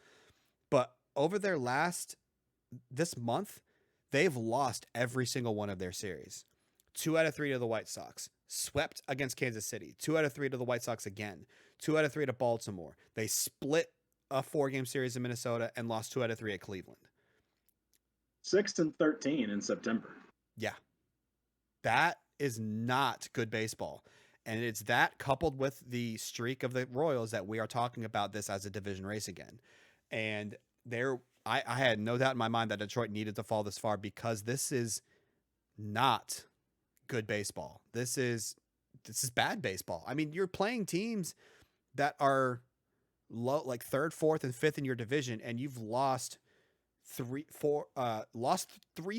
But over this month, they've lost every single one of their series. 2 out of 3 to the White Sox, swept against Kansas City, 2 out of 3 to the White Sox again, 2 out of 3 to Baltimore. They split a 4-game series in Minnesota and lost 2 out of 3 at Cleveland. 6-13 in September. Yeah. That is not good baseball. And it's that coupled with the streak of the Royals that we are talking about this as a division race again. And I had no doubt in my mind that Detroit needed to fall this far, because this is not good baseball. This is bad baseball. I mean, you're playing teams that are low, like 3rd, 4th, and 5th in your division, and you've lost 3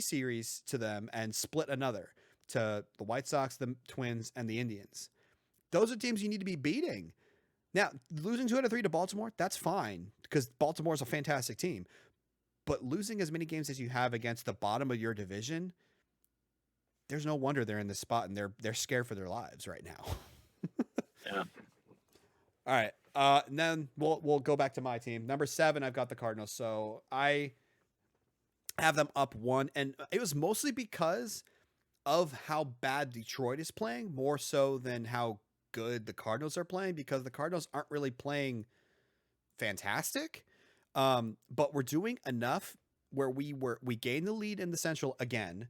series to them and split another to the White Sox, the Twins, and the Indians. Those are teams you need to be beating. Now, losing 2 out of 3 to Baltimore, that's fine, because Baltimore's a fantastic team. But losing as many games as you have against the bottom of your division, there's no wonder they're in this spot and they're scared for their lives right now. Yeah. All right. And then we'll go back to my team. Number 7, I've got the Cardinals. So I have them up 1, and it was mostly because of how bad Detroit is playing, more so than how good the Cardinals are playing, because the Cardinals aren't really playing fantastic. But we're doing enough where we gained the lead in the Central again.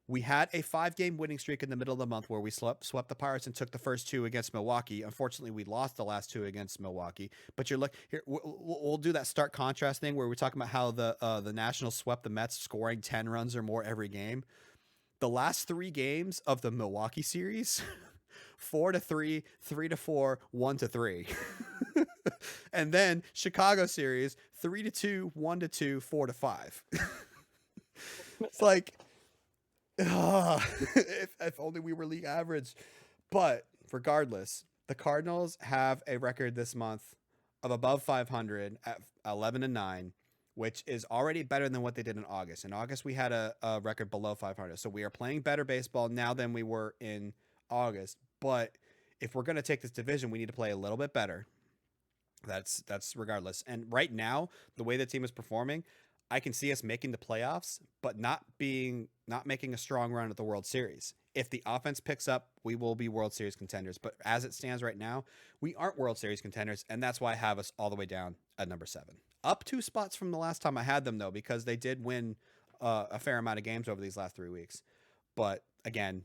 We had a 5-game winning streak in the middle of the month where we swept the Pirates and took the first 2 against Milwaukee. Unfortunately, we lost the last 2 against Milwaukee. But you're look here. We'll do that stark contrast thing where we're talking about how the Nationals swept the Mets, scoring 10 runs or more every game. The last 3 games of the Milwaukee series, 4-3, 3-4, 1-3. And then Chicago series, 3-2, 1-2, 4-5. It's like, if only we were league average. But regardless, the Cardinals have a record this month of above 500 at 11-9, which is already better than what they did in August. In August, we had a record below 500. So we are playing better baseball now than we were in August. But if we're going to take this division, we need to play a little bit better. That's regardless. And right now, the way the team is performing, I can see us making the playoffs, but not making a strong run at the World Series. If the offense picks up, we will be World Series contenders. But as it stands right now, we aren't World Series contenders, and that's why I have us all the way down at number 7. Up 2 spots from the last time I had them, though, because they did win a fair amount of games over these last 3 weeks. But again,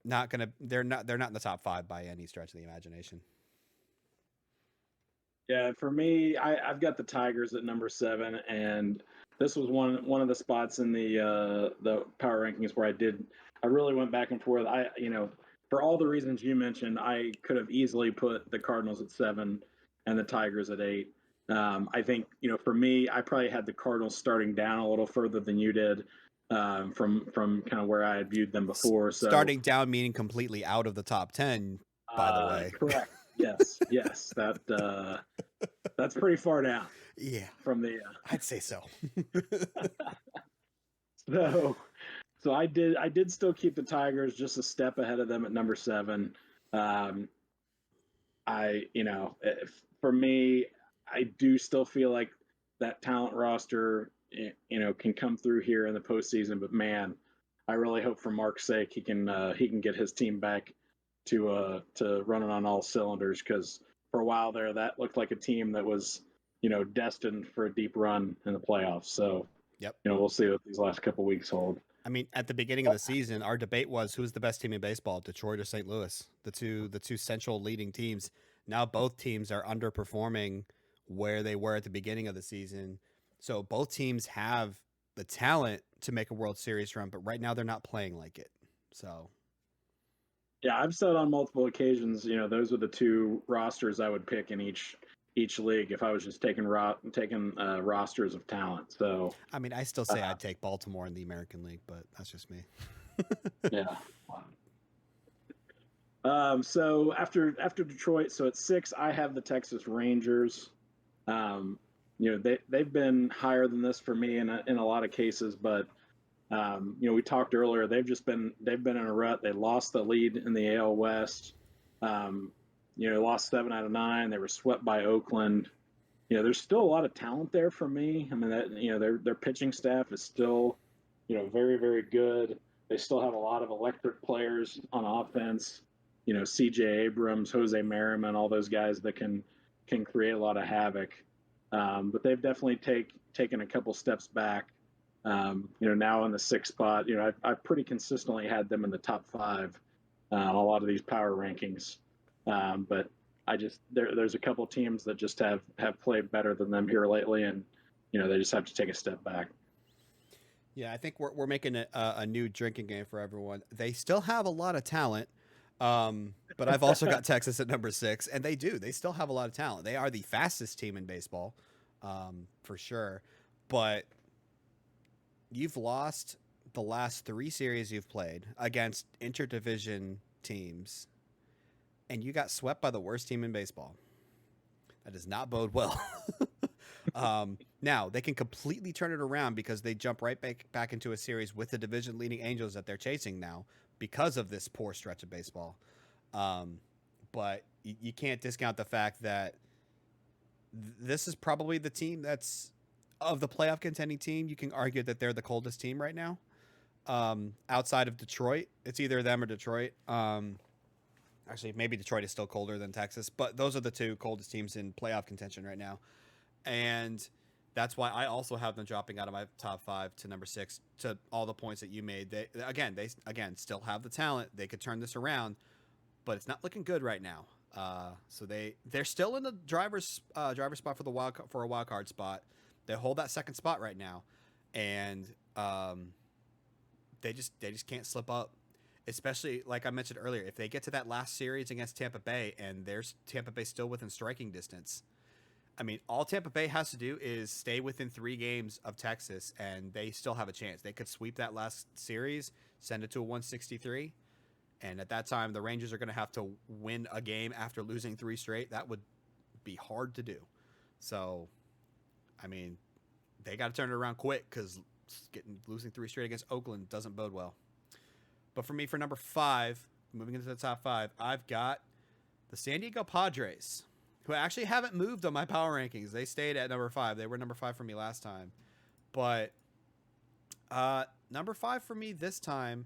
they're not in the top 5 by any stretch of the imagination. Yeah, for me, I've got the Tigers at number 7, and this was one of the spots in the power rankings where I really went back and forth. For all the reasons you mentioned, I could have easily put the Cardinals at 7 and the Tigers at 8. I think, for me, I probably had the Cardinals starting down a little further than you did, from kind of where I had viewed them before. So starting down meaning completely out of the top 10, by the way. Correct. Yes. That's pretty far down. Yeah. From the I'd say so. So I did still keep the Tigers just a step ahead of them at number 7. For me, I do still feel like that talent roster, can come through here in the postseason. But man, I really hope for Mark's sake he can get his team back to running on all cylinders, because for a while there that looked like a team that was destined for a deep run in the playoffs. So yep, we'll see what these last couple weeks hold. I mean, at the beginning of the season, our debate was who's the best team in baseball, Detroit or St. Louis, the two central leading teams. Now both teams are underperforming where they were at the beginning of the season. So both teams have the talent to make a World Series run, but right now they're not playing like it. So yeah, I've said on multiple occasions, those are the 2 rosters I would pick in each league if I was just taking rosters of talent. So I mean, I still say I'd take Baltimore in the American League, but that's just me. Yeah. So after Detroit, so at 6, I have the Texas Rangers. They've been higher than this for me in a lot of cases, but we talked earlier. They've been in a rut. They lost the lead in the AL West. Lost 7 out of 9. They were swept by Oakland. There's still a lot of talent there for me. I mean, their pitching staff is still, very, very good. They still have a lot of electric players on offense. C.J. Abrams, Jose Merriman, all those guys that can create a lot of havoc. But they've definitely taken a couple steps back. Now in the 6th spot, I've pretty consistently had them in the top 5 on a lot of these power rankings. But there's a couple teams that just have played better than them here lately, and they just have to take a step back. Yeah, I think we're making a new drinking game for everyone. They still have a lot of talent, but I've also got Texas at number 6, and they still have a lot of talent. They are the fastest team in baseball, for sure. But you've lost the last 3 series you've played against interdivision teams, and you got swept by the worst team in baseball. That does not bode well. Now, they can completely turn it around because they jump right back into a series with the division leading Angels that they're chasing now because of this poor stretch of baseball. Um, but you can't discount the fact that this is probably the team that's of the playoff contending team. You can argue that they're the coldest team right now. Outside of Detroit, it's either them or Detroit. Actually, maybe Detroit is still colder than Texas, but those are the two coldest teams in playoff contention right now. And that's why I also have them dropping out of my top 5 to number 6 to all the points that you made. They still have the talent. They could turn this around, but it's not looking good right now. So they're still in the driver's spot for a wild card spot. They hold that second spot right now, and they just can't slip up. Especially like I mentioned earlier, if they get to that last series against Tampa Bay and there's Tampa Bay still within striking distance, I mean, all Tampa Bay has to do is stay within 3 games of Texas, and they still have a chance. They could sweep that last series, send it to a 163, and at that time, the Rangers are going to have to win a game after losing 3 straight. That would be hard to do. So, I mean, they got to turn it around quick because losing 3 straight against Oakland doesn't bode well. But for me, for number 5, moving into the top 5, I've got the San Diego Padres, who actually haven't moved on my power rankings. They stayed at number 5. They were number 5 for me last time. But number 5 for me this time,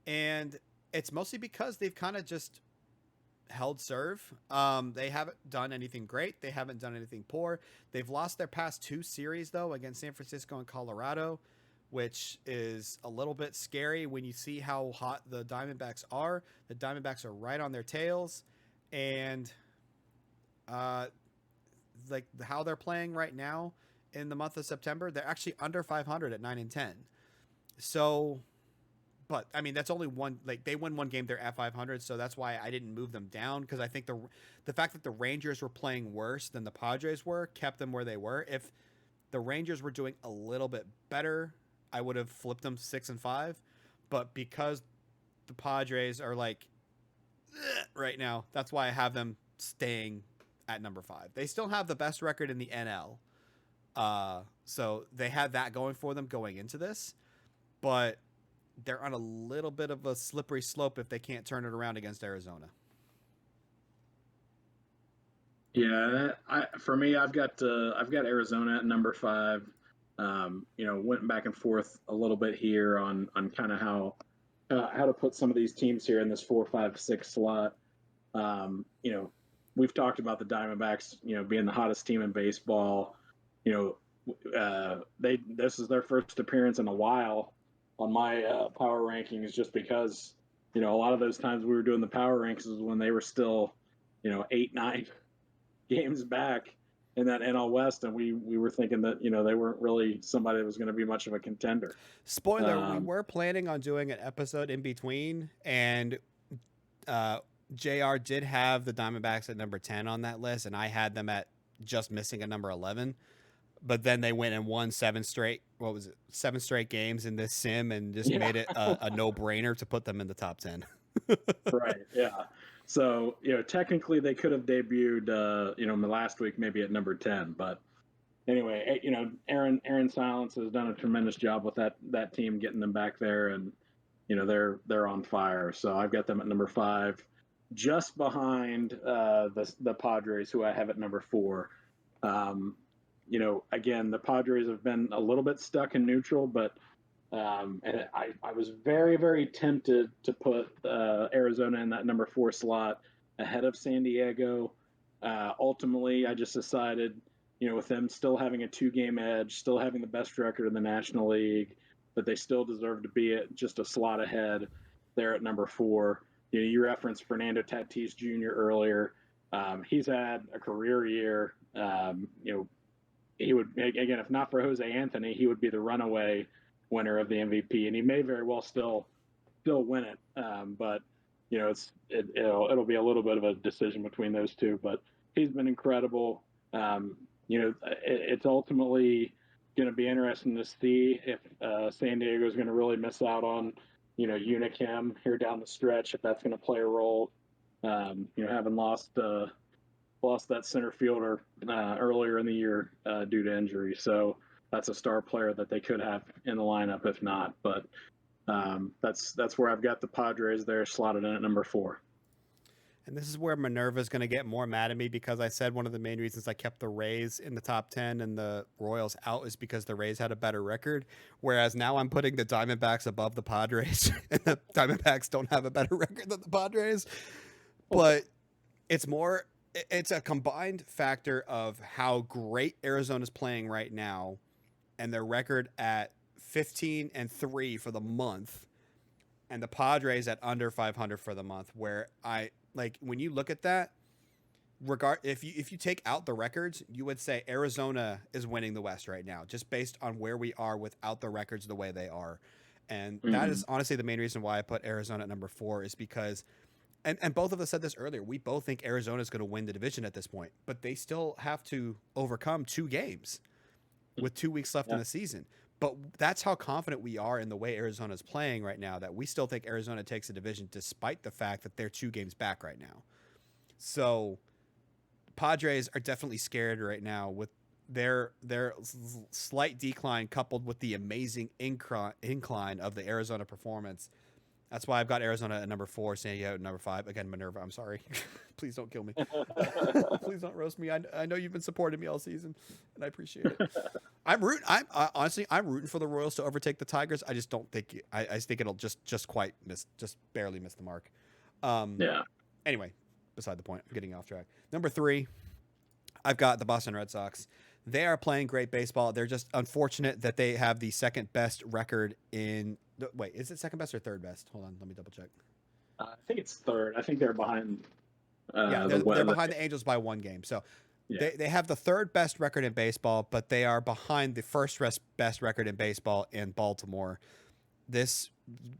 and it's mostly because they've kind of just held serve. They haven't done anything great. They haven't done anything poor. They've lost their past 2 series, though, against San Francisco and Colorado, which is a little bit scary when you see how hot the Diamondbacks are. The Diamondbacks are right on their tails, and like how they're playing right now in the month of September, they're actually under 500 at 9-10. So, but I mean, that's only one. Like they win one game, they're at 500, so that's why I didn't move them down, because I think the fact that the Rangers were playing worse than the Padres were kept them where they were. If the Rangers were doing a little bit better, I would have flipped them 6 and 5, but because the Padres are like right now, that's why I have them staying at number 5. They still have the best record in the NL, so they had that going for them going into this, but they're on a little bit of a slippery slope if they can't turn it around against Arizona. Yeah, for me, I've got Arizona at number 5. Went back and forth a little bit here on kind of how to put some of these teams here in this 4, 5, 6 slot. We've talked about the Diamondbacks, being the hottest team in baseball. This is their first appearance in a while on my power rankings, just because a lot of those times we were doing the power rankings was when they were still 8, 9 games back in that NL West, and we were thinking that they weren't really somebody that was going to be much of a contender. Spoiler: we were planning on doing an episode in between, and JR did have the Diamondbacks at number 10 on that list, and I had them at just missing a number 11. But then they went and won 7 straight games in this sim, and just made it a no-brainer to put them in the top 10. Right. Yeah. So, technically they could have debuted, last week maybe at number 10, but anyway, Aaron Silence has done a tremendous job with that team, getting them back there, and they're on fire. So I've got them at number 5, just behind the Padres, who I have at number 4. Again, the Padres have been a little bit stuck in neutral, but and I was very, very tempted to put Arizona in that number 4 slot ahead of San Diego. Ultimately, I just decided, with them still having a 2-game edge, still having the best record in the National League, that they still deserve to be at just a slot ahead there at number 4. You referenced Fernando Tatis Jr. earlier. He's had a career year. He would, again, if not for Jose Anthony, he would be the runaway winner of the MVP, and he may very well still win it. But it'll be a little bit of a decision between those two. But he's been incredible. It's ultimately going to be interesting to see if San Diego is going to really miss out on Unichem here down the stretch, if that's going to play a role. Having lost lost that center fielder earlier in the year due to injury. So that's a star player that they could have in the lineup if not. But that's where I've got the Padres there slotted in at number 4. And this is where Minerva is going to get more mad at me because I said one of the main reasons I kept the Rays in the top 10 and the Royals out is because the Rays had a better record. Whereas now I'm putting the Diamondbacks above the Padres, and the Diamondbacks don't have a better record than the Padres. But it's a combined factor of how great Arizona's playing right now and their record at 15-3 for the month, and the Padres at under 500 for the month, where I like when you look at that, if you take out the records, you would say Arizona is winning the West right now, just based on where we are without the records the way they are. And that is honestly the main reason why I put Arizona at number 4 is because, and both of us said this earlier, we both think Arizona is going to win the division at this point, but they still have to overcome 2 games with 2 weeks left in the season. But that's how confident we are in the way Arizona is playing right now, that we still think Arizona takes the division despite the fact that they're 2 games back right now. So Padres are definitely scared right now with their slight decline coupled with the amazing incline of the Arizona performance. That's why I've got Arizona at number 4, San Diego at number 5. Again, Minerva, I'm sorry. Please don't kill me. Please don't roast me. I know you've been supporting me all season, and I appreciate it. Honestly, I'm rooting for the Royals to overtake the Tigers. I just don't think I just think it'll just barely miss the mark. Anyway, beside the point. I'm getting off track. Number 3, I've got the Boston Red Sox. They are playing great baseball. They're just unfortunate that they have the second best record in. Wait, is it second best or third best? Hold on, let me double check. I think it's third. I think they're behind. They're behind the Angels by 1 game. So they have the third best record in baseball, but they are behind the first best record in baseball in Baltimore. This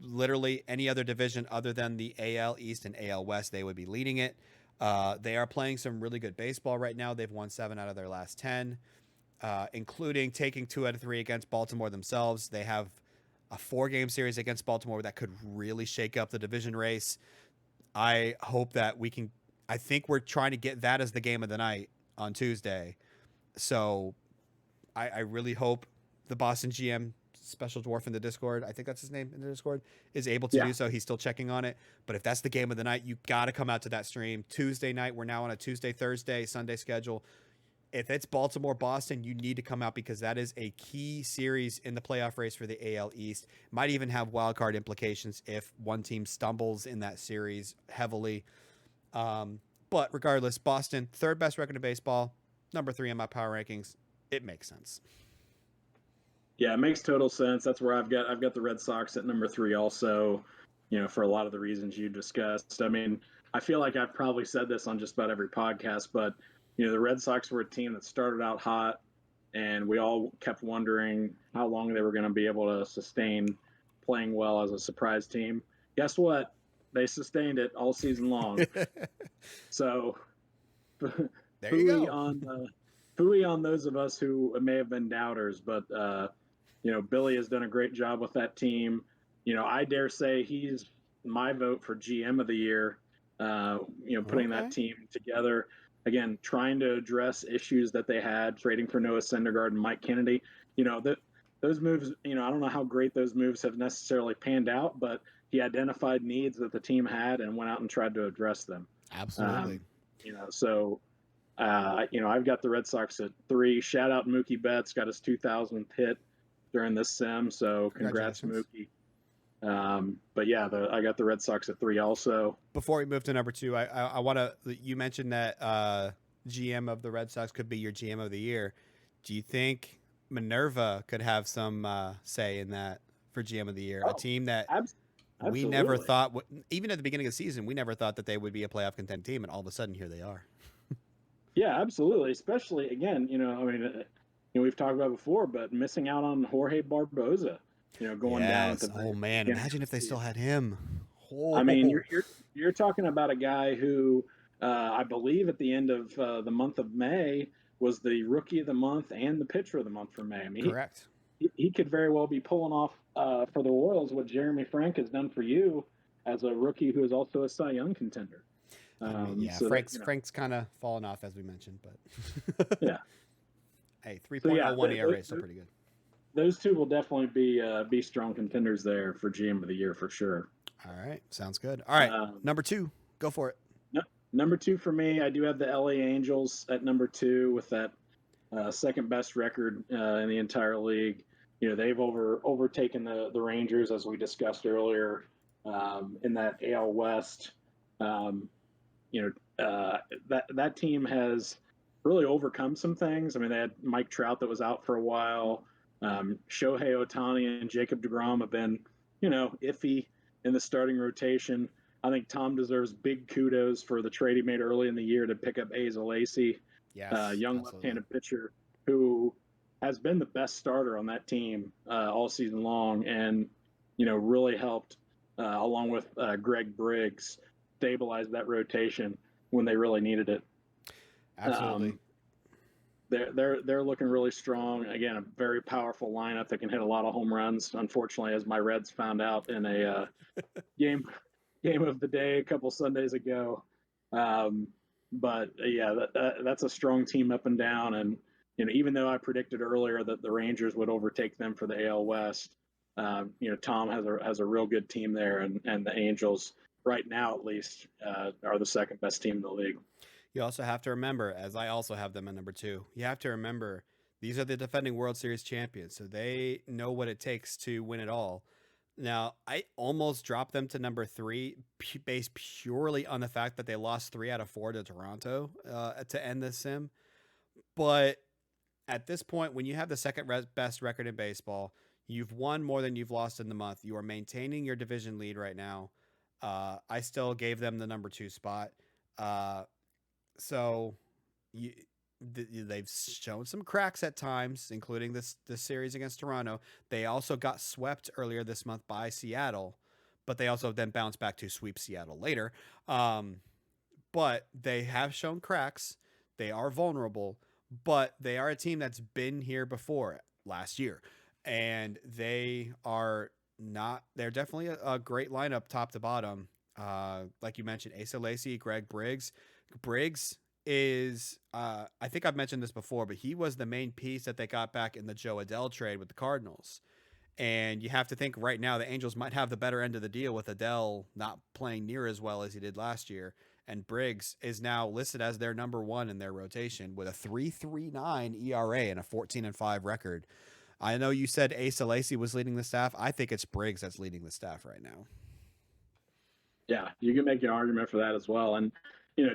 literally any other division other than the AL East and AL West, they would be leading it. They are playing some really good baseball right now. They've won 7 out of their last 10, including taking 2 out of 3 against Baltimore themselves. They have a 4-game series against Baltimore that could really shake up the division race. I hope that we can. I think we're trying to get that as the game of the night on Tuesday. So I really hope the Boston GM, Special Dwarf in the Discord, I think that's his name in the Discord, is able to do so. He's still checking on it. But if that's the game of the night, you got to come out to that stream. Tuesday night, we're now on a Tuesday, Thursday, Sunday schedule. If it's Baltimore-Boston, you need to come out because that is a key series in the playoff race for the AL East. Might even have wild card implications if one team stumbles in that series heavily. But regardless, Boston, third best record in baseball, number 3 in my power rankings. It makes sense. Yeah, it makes total sense. That's where I've got the Red Sox at number 3 also, for a lot of the reasons you discussed. I mean, I feel like I've probably said this on just about every podcast, but the Red Sox were a team that started out hot, and we all kept wondering how long they were going to be able to sustain playing well as a surprise team. Guess what? They sustained it all season long. So, there you go. Pooey on those of us who may have been doubters, but Billy has done a great job with that team. I dare say he's my vote for GM of the year. Putting that team together. Again, trying to address issues that they had, trading for Noah Syndergaard and Mike Kennedy. Those moves, I don't know how great those moves have necessarily panned out, but he identified needs that the team had and went out and tried to address them. Absolutely. I've got the Red Sox at 3. Shout out Mookie Betts, got his 2000th hit during this sim, so congrats, Mookie. But yeah, I got the Red Sox at 3 also. Before we move to number 2, I want to. You mentioned that GM of the Red Sox could be your GM of the year. Do you think Minerva could have some say in that for GM of the year? A team that we never thought, even at the beginning of the season, we never thought that they would be a playoff content team, and all of a sudden here they are. Yeah, absolutely. Especially again, we've talked about before, but missing out on Jorge Barboza. Going down. Oh man, imagine if they still had him. Oh. I mean, you're talking about a guy who I believe at the end of the month of May was the Rookie of the Month and the Pitcher of the Month for May. I mean, correct. He could very well be pulling off for the Royals what Jeremy Frank has done for you as a rookie who is also a Cy Young contender. I mean, yeah, So that, Frank's kind of fallen off as we mentioned, but yeah. hey, So yeah, 3.01 ERA is still pretty good. those two will definitely be strong contenders there for GM of the year for sure. All right, sounds good. All right, Um, number 2, go for it. Number 2 for me, I do have the LA Angels at number 2 with that second best record in the entire league. They've overtaken the Rangers as we discussed earlier in that AL West. Um, that team has really overcome some things. I mean, they had Mike Trout that was out for a while. Shohei Ohtani and Jacob DeGrom have been, iffy in the starting rotation. I think Tom deserves big kudos for the trade he made early in the year to pick up Asa Lacy, Yes, young absolutely. left-handed pitcher who has been the best starter on that team all season long, and really helped along with Greg Briggs stabilize that rotation when they really needed it. Absolutely. They're looking really strong. Again, a very powerful lineup that can hit a lot of home runs. Unfortunately, as my Reds found out in a game of the day a couple Sundays ago. But yeah, that's a strong team up and down. And even though I predicted earlier that the Rangers would overtake them for the AL West, Tom has a real good team there, and the Angels right now at least are the second best team in the league. You also have to remember, as I also have them at number 2, you have to remember these are the defending World Series champions, so they know what it takes to win it all. Now, I almost dropped them to number 3 based purely on the fact that they lost 3 out of 4 to Toronto to end this sim. But at this point, when you have the second best record in baseball, you've won more than you've lost in the month. You are maintaining your division lead right now. I still gave them the number 2 spot. So you, they've shown some cracks at times, including this series against Toronto. They also got swept earlier this month by Seattle, but they also then bounced back to sweep Seattle later. But they have shown cracks. They are vulnerable, but they are a team that's been here before last year, and they are not. They're definitely a great lineup, top to bottom. Like you mentioned, Asa Lacy, Greg Briggs. Briggs is I think I've mentioned this before, but he was the main piece that they got back in the Joe Adell trade with the Cardinals. And you have to think right now the Angels might have the better end of the deal with Adell not playing near as well as he did last year. And Briggs is now listed as their number 1 in their rotation with a 3.39 ERA and a 14-5 record. I know you said Asa Lacy was leading the staff. I think it's Briggs that's leading the staff right now. Yeah, you can make an argument for that as well. And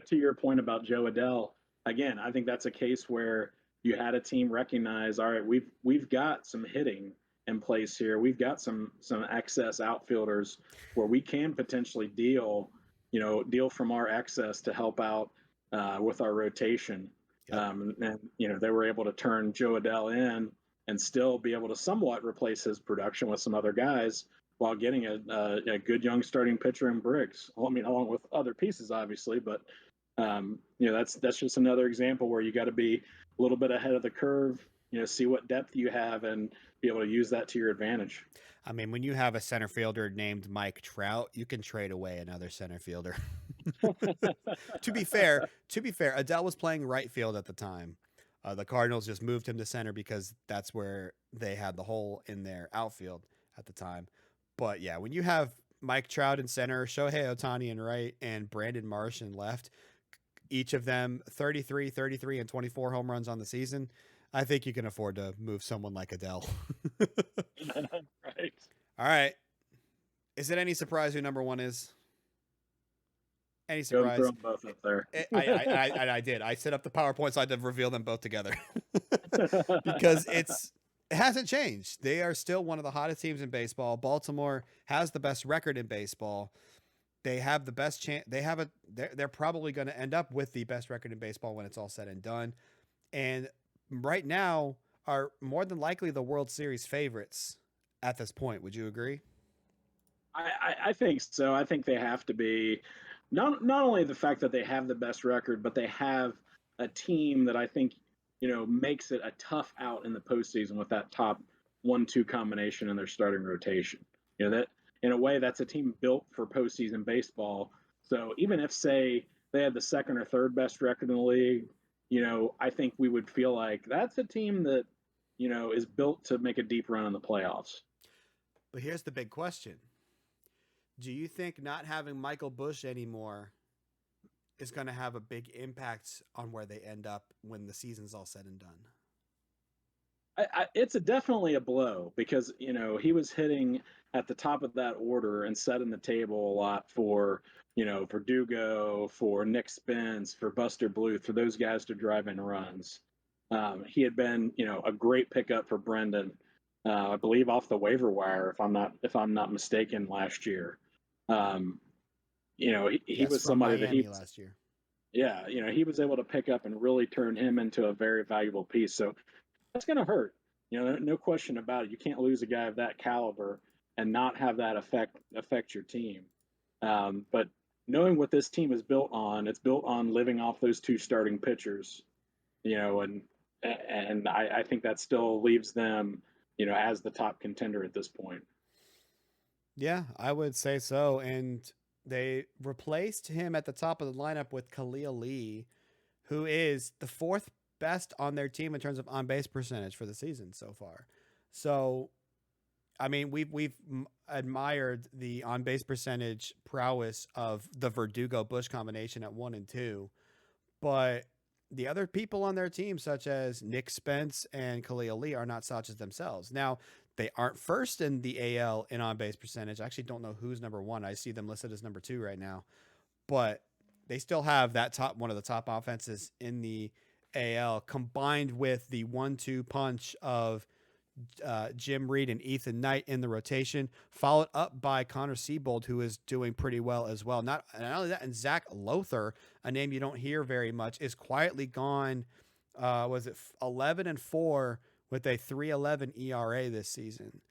to your point about Joe Adell, again, I think that's a case where you had a team recognize, all right, we've got some hitting in place here. We've got some excess outfielders where we can potentially deal from our excess to help out with our rotation. Yep. And they were able to turn Joe Adell in and still be able to somewhat replace his production with some other guys while getting a good young starting pitcher in Briggs. Well, I mean, along with other pieces, obviously, but that's just another example where you got to be a little bit ahead of the curve. See what depth you have and be able to use that to your advantage. I mean, when you have a center fielder named Mike Trout, you can trade away another center fielder. To be fair, Adell was playing right field at the time. The Cardinals just moved him to center because that's where they had the hole in their outfield at the time. But yeah, when you have Mike Trout in center, Shohei Ohtani in right, and Brandon Marsh in left, each of them 33, and 24 home runs on the season, I think you can afford to move someone like Adell. Right. All right. Is it any surprise who number 1 is? Any Go and surprise? throw them both up there. I did. I set up the PowerPoint so I had to reveal them both together because it hasn't changed. They are still one of the hottest teams in baseball. Baltimore has the best record in baseball. They have the best chance. They're probably going to end up with the best record in baseball when it's all said and done. And right now are more than likely the World Series favorites at this point. Would you agree? I think so. I think they have to be. Not only the fact that they have the best record, but they have a team that I think makes it a tough out in the postseason with that top 1-2 combination in their starting rotation. That in a way that's a team built for postseason baseball. So even if say they had the second or third best record in the league, I think we would feel like that's a team that, is built to make a deep run in the playoffs. But here's the big question. Do you think not having Michael Bush anymore is going to have a big impact on where they end up when the season's all said and done? It's definitely a blow because he was hitting at the top of that order and setting the table a lot for Verdugo, for Nick Spence, for Buster Bluth, for those guys to drive in runs. He had been a great pickup for Brendan, I believe off the waiver wire if I'm not mistaken last year. He was from somebody Miami last year. Yeah, he was able to pick up and really turn him into a very valuable piece. So that's going to hurt. No question about it. You can't lose a guy of that caliber and not have that affect your team. But knowing what this team is built on, it's built on living off those two starting pitchers. And I think that still leaves them, as the top contender at this point. Yeah, I would say so. And they replaced him at the top of the lineup with Khalil Lee, who is the fourth best on their team in terms of on base percentage for the season so far. So, I mean, we've admired the on base percentage prowess of the Verdugo Bush combination at 1 and 2, but the other people on their team, such as Nick Spence and Khalil Lee, are not slouches themselves. Now, they aren't first in the AL in on base percentage. I actually don't know who's number 1. I see them listed as number 2 right now, but they still have that one of the top offenses in the AL, combined with the 1-2 punch of Jim Reed and Ethan Knight in the rotation, followed up by Connor Siebold, who is doing pretty well as well. Not only that, and Zach Lothar, a name you don't hear very much, is quietly gone. Was it 11-4 with a 3.11 ERA this season?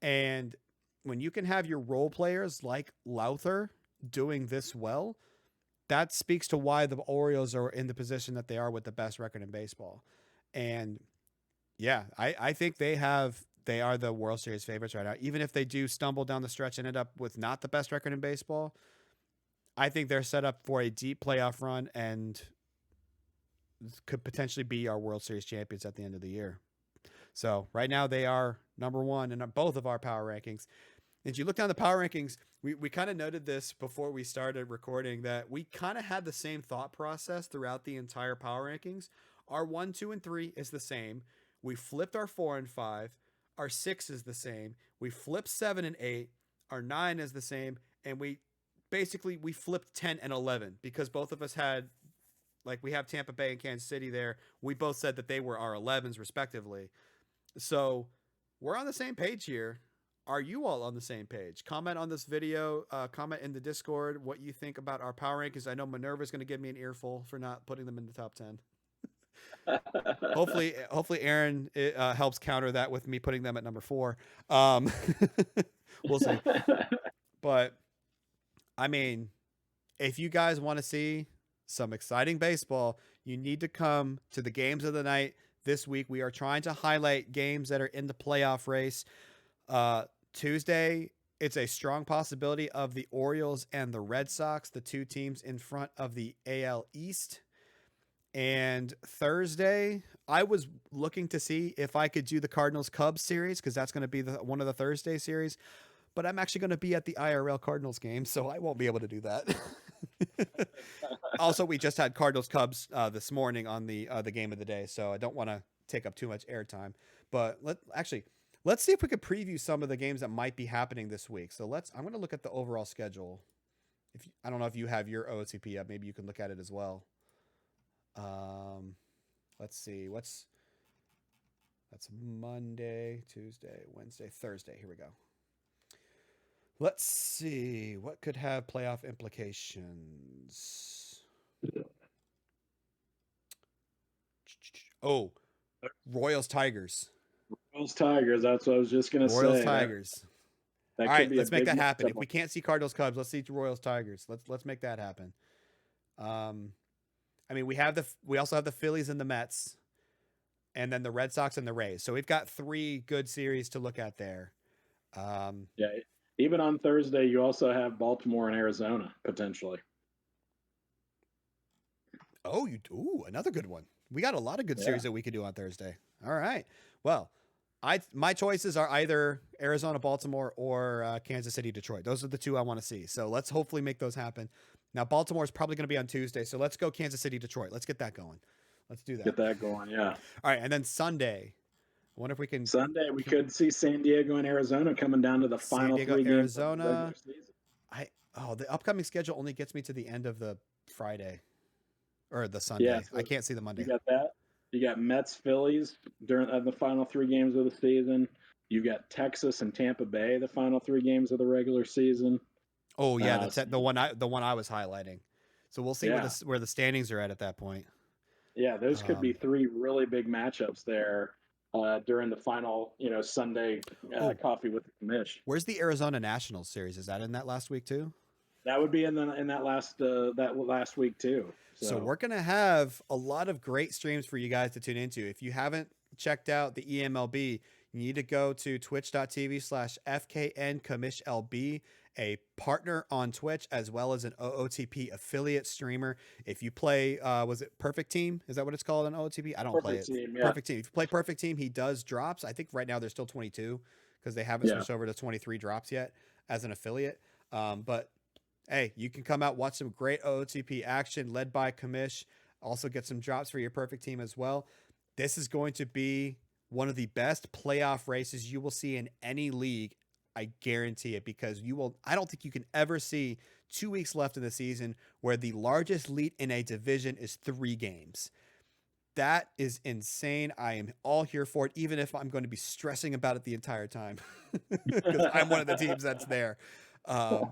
And when you can have your role players like Lothar doing this well, that speaks to why the Orioles are in the position that they are with the best record in baseball. And yeah, I think they are the World Series favorites right now. Even if they do stumble down the stretch and end up with not the best record in baseball, I think they're set up for a deep playoff run and could potentially be our World Series champions at the end of the year. So right now they are number 1 in both of our power rankings. And you look down the power rankings, we kind of noted this before we started recording that we kind of had the same thought process throughout the entire power rankings. Our 1, 2, and 3 is the same. We flipped our 4 and 5. Our 6 is the same. We flipped 7 and 8. Our 9 is the same. And we flipped 10 and 11 because both of us had, like, we have Tampa Bay and Kansas City there. We both said that they were our 11s respectively. So we're on the same page here. Are you all on the same page? Comment on this video. Comment in the Discord what you think about our power rankings. I know Minerva's going to give me an earful for not putting them in the top 10. Hopefully Aaron helps counter that with me putting them at number 4. We'll see. But I mean, if you guys want to see some exciting baseball, you need to come to the games of the night this week. We are trying to highlight games that are in the playoff race. Tuesday, it's a strong possibility of the Orioles and the Red Sox, the two teams in front of the AL East. And Thursday, I was looking to see if I could do the Cardinals Cubs series because that's going to be one of the Thursday series. But I'm actually going to be at the IRL Cardinals game, so I won't be able to do that. Also, we just had Cardinals Cubs this morning on the game of the day, so I don't want to take up too much airtime. But let's see if we could preview some of the games that might be happening this week. So I'm going to look at the overall schedule. I don't know if you have your OOTP up, maybe you can look at it as well. Let's see. That's Monday, Tuesday, Wednesday, Thursday. Here we go. Let's see what could have playoff implications. Oh, Royals Tigers. Royals Tigers. That's what I was just going to say. Royals Tigers. All right, let's make that happen. If we can't see Cardinals Cubs, let's see Royals Tigers. Let's make that happen. I mean, we also have the Phillies and the Mets, and then the Red Sox and the Rays. So we've got 3 good series to look at there. Yeah, even on Thursday, you also have Baltimore and Arizona potentially. Oh, another good one. We got a lot of good Yeah. series that we could do on Thursday. All right. Well, my choices are either Arizona, Baltimore, or Kansas City, Detroit. Those are the two I want to see. So let's hopefully make those happen. Now Baltimore is probably going to be on Tuesday, so let's go Kansas City, Detroit. Let's get that going. Let's do that. Get that going. Yeah. All right, and then Sunday. I wonder if we can Sunday, we could see San Diego and Arizona coming down to the San final Diego, 3 games of the regular Arizona. season. The upcoming schedule only gets me to the end of the Friday or the Yeah, Sunday. so I can't see the you Monday. got that. You got Mets, Phillies during the final 3 games of the season. You got Texas and Tampa Bay the final 3 games of the regular season. Oh yeah, So the one I was highlighting. So we'll see yeah, where the standings are at that point. yeah, those could be Um, 3 really big matchups there during the final, Sunday oh, coffee with the commish. where's the Arizona Nationals series? Is that in that last week too? That would be in that last week too. So So we're gonna have a lot of great streams for you guys to tune into. If you haven't checked out the eMLB, you need to go to twitch.tv/FKN a partner on Twitch, as well as an OOTP affiliate streamer. If you play, was it Perfect Team? Is that what it's called on OOTP? I don't play perfect it. team, yeah, Perfect Team. If you play Perfect Team, he does drops. I think right now there's still 22 because they haven't yeah, switched over to 23 drops yet as an affiliate. But hey, you can come out, watch some great OOTP action led by Kamish. Also get some drops for your Perfect Team as well. This is going to be one of the best playoff races you will see in any league. I guarantee it, because I don't think you can ever see 2 weeks left in the season where the largest lead in a division is 3 games. That is insane. I am all here for it, even if I'm going to be stressing about it the entire time because I'm one of the teams that's there. I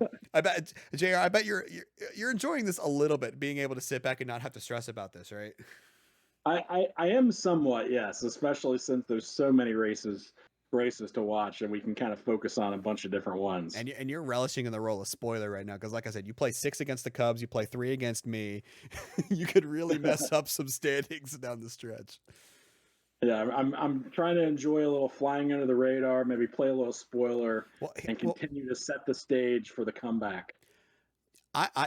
bet Jr. I bet you're enjoying this a little bit, being able to sit back and not have to stress about this, right? I am somewhat, yes, especially since there's so many races to watch, and we can kind of focus on a bunch of different ones. And you're relishing in the role of spoiler right now because, like I said, you play 6 against the Cubs, you play 3 against me. You could really mess up some standings down the stretch. Yeah, I'm trying to enjoy a little flying under the radar, maybe play a little spoiler, Well, and continue to set the stage for the comeback.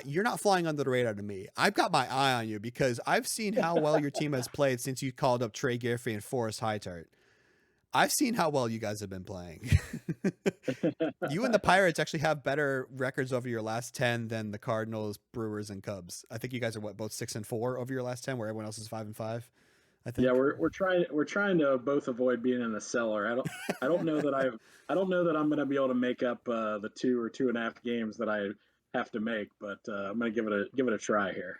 you're not flying under the radar to me. I've got my eye on you because I've seen how well your team has played since you called up Trey Giffey and Forrest Hightower. I've seen how well you guys have been playing. You and the Pirates actually have better records over your last 10 than the Cardinals, Brewers, and Cubs. I think you guys are both 6-4 over your last 10, where everyone else is 5-5. I Yeah, think. we're trying to both avoid being in the cellar. I don't know that I don't know that I'm going to be able to make up the 2 or 2.5 games that I have to make, but I'm going to give it a try here.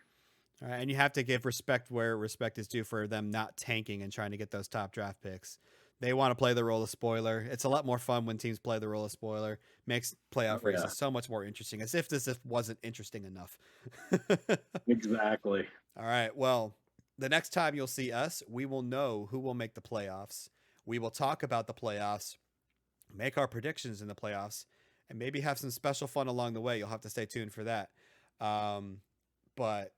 All right, and you have to give respect where respect is due for them not tanking and trying to get those top draft picks. They want to play the role of spoiler. It's a lot more fun when teams play the role of spoiler. Makes playoff Oh, yeah, races so much more interesting, as if this wasn't interesting enough. exactly. All right. Well, the next time you'll see us, we will know who will make the playoffs. We will talk about the playoffs, make our predictions in the playoffs, and maybe have some special fun along the way. You'll have to stay tuned for that. But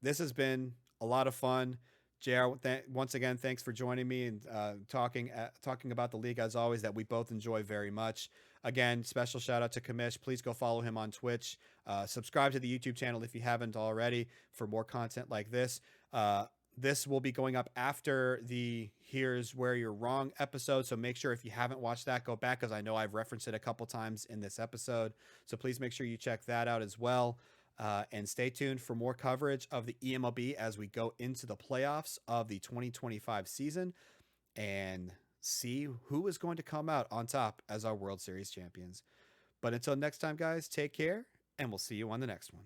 this has been a lot of fun. JR, once again, thanks for joining me and talking about the league, as always, that we both enjoy very much. Again, special shout out to Kamish. Please go follow him on Twitch. Subscribe to the YouTube channel if you haven't already for more content like this. This will be going up after the Here's Where You're Wrong episode. So make sure if you haven't watched that, go back, because I know I've referenced it a couple times in this episode. So please make sure you check that out as well. And stay tuned for more coverage of the eMLB as we go into the playoffs of the 2025 season and see who is going to come out on top as our World Series champions. But until next time, guys, take care, and we'll see you on the next one.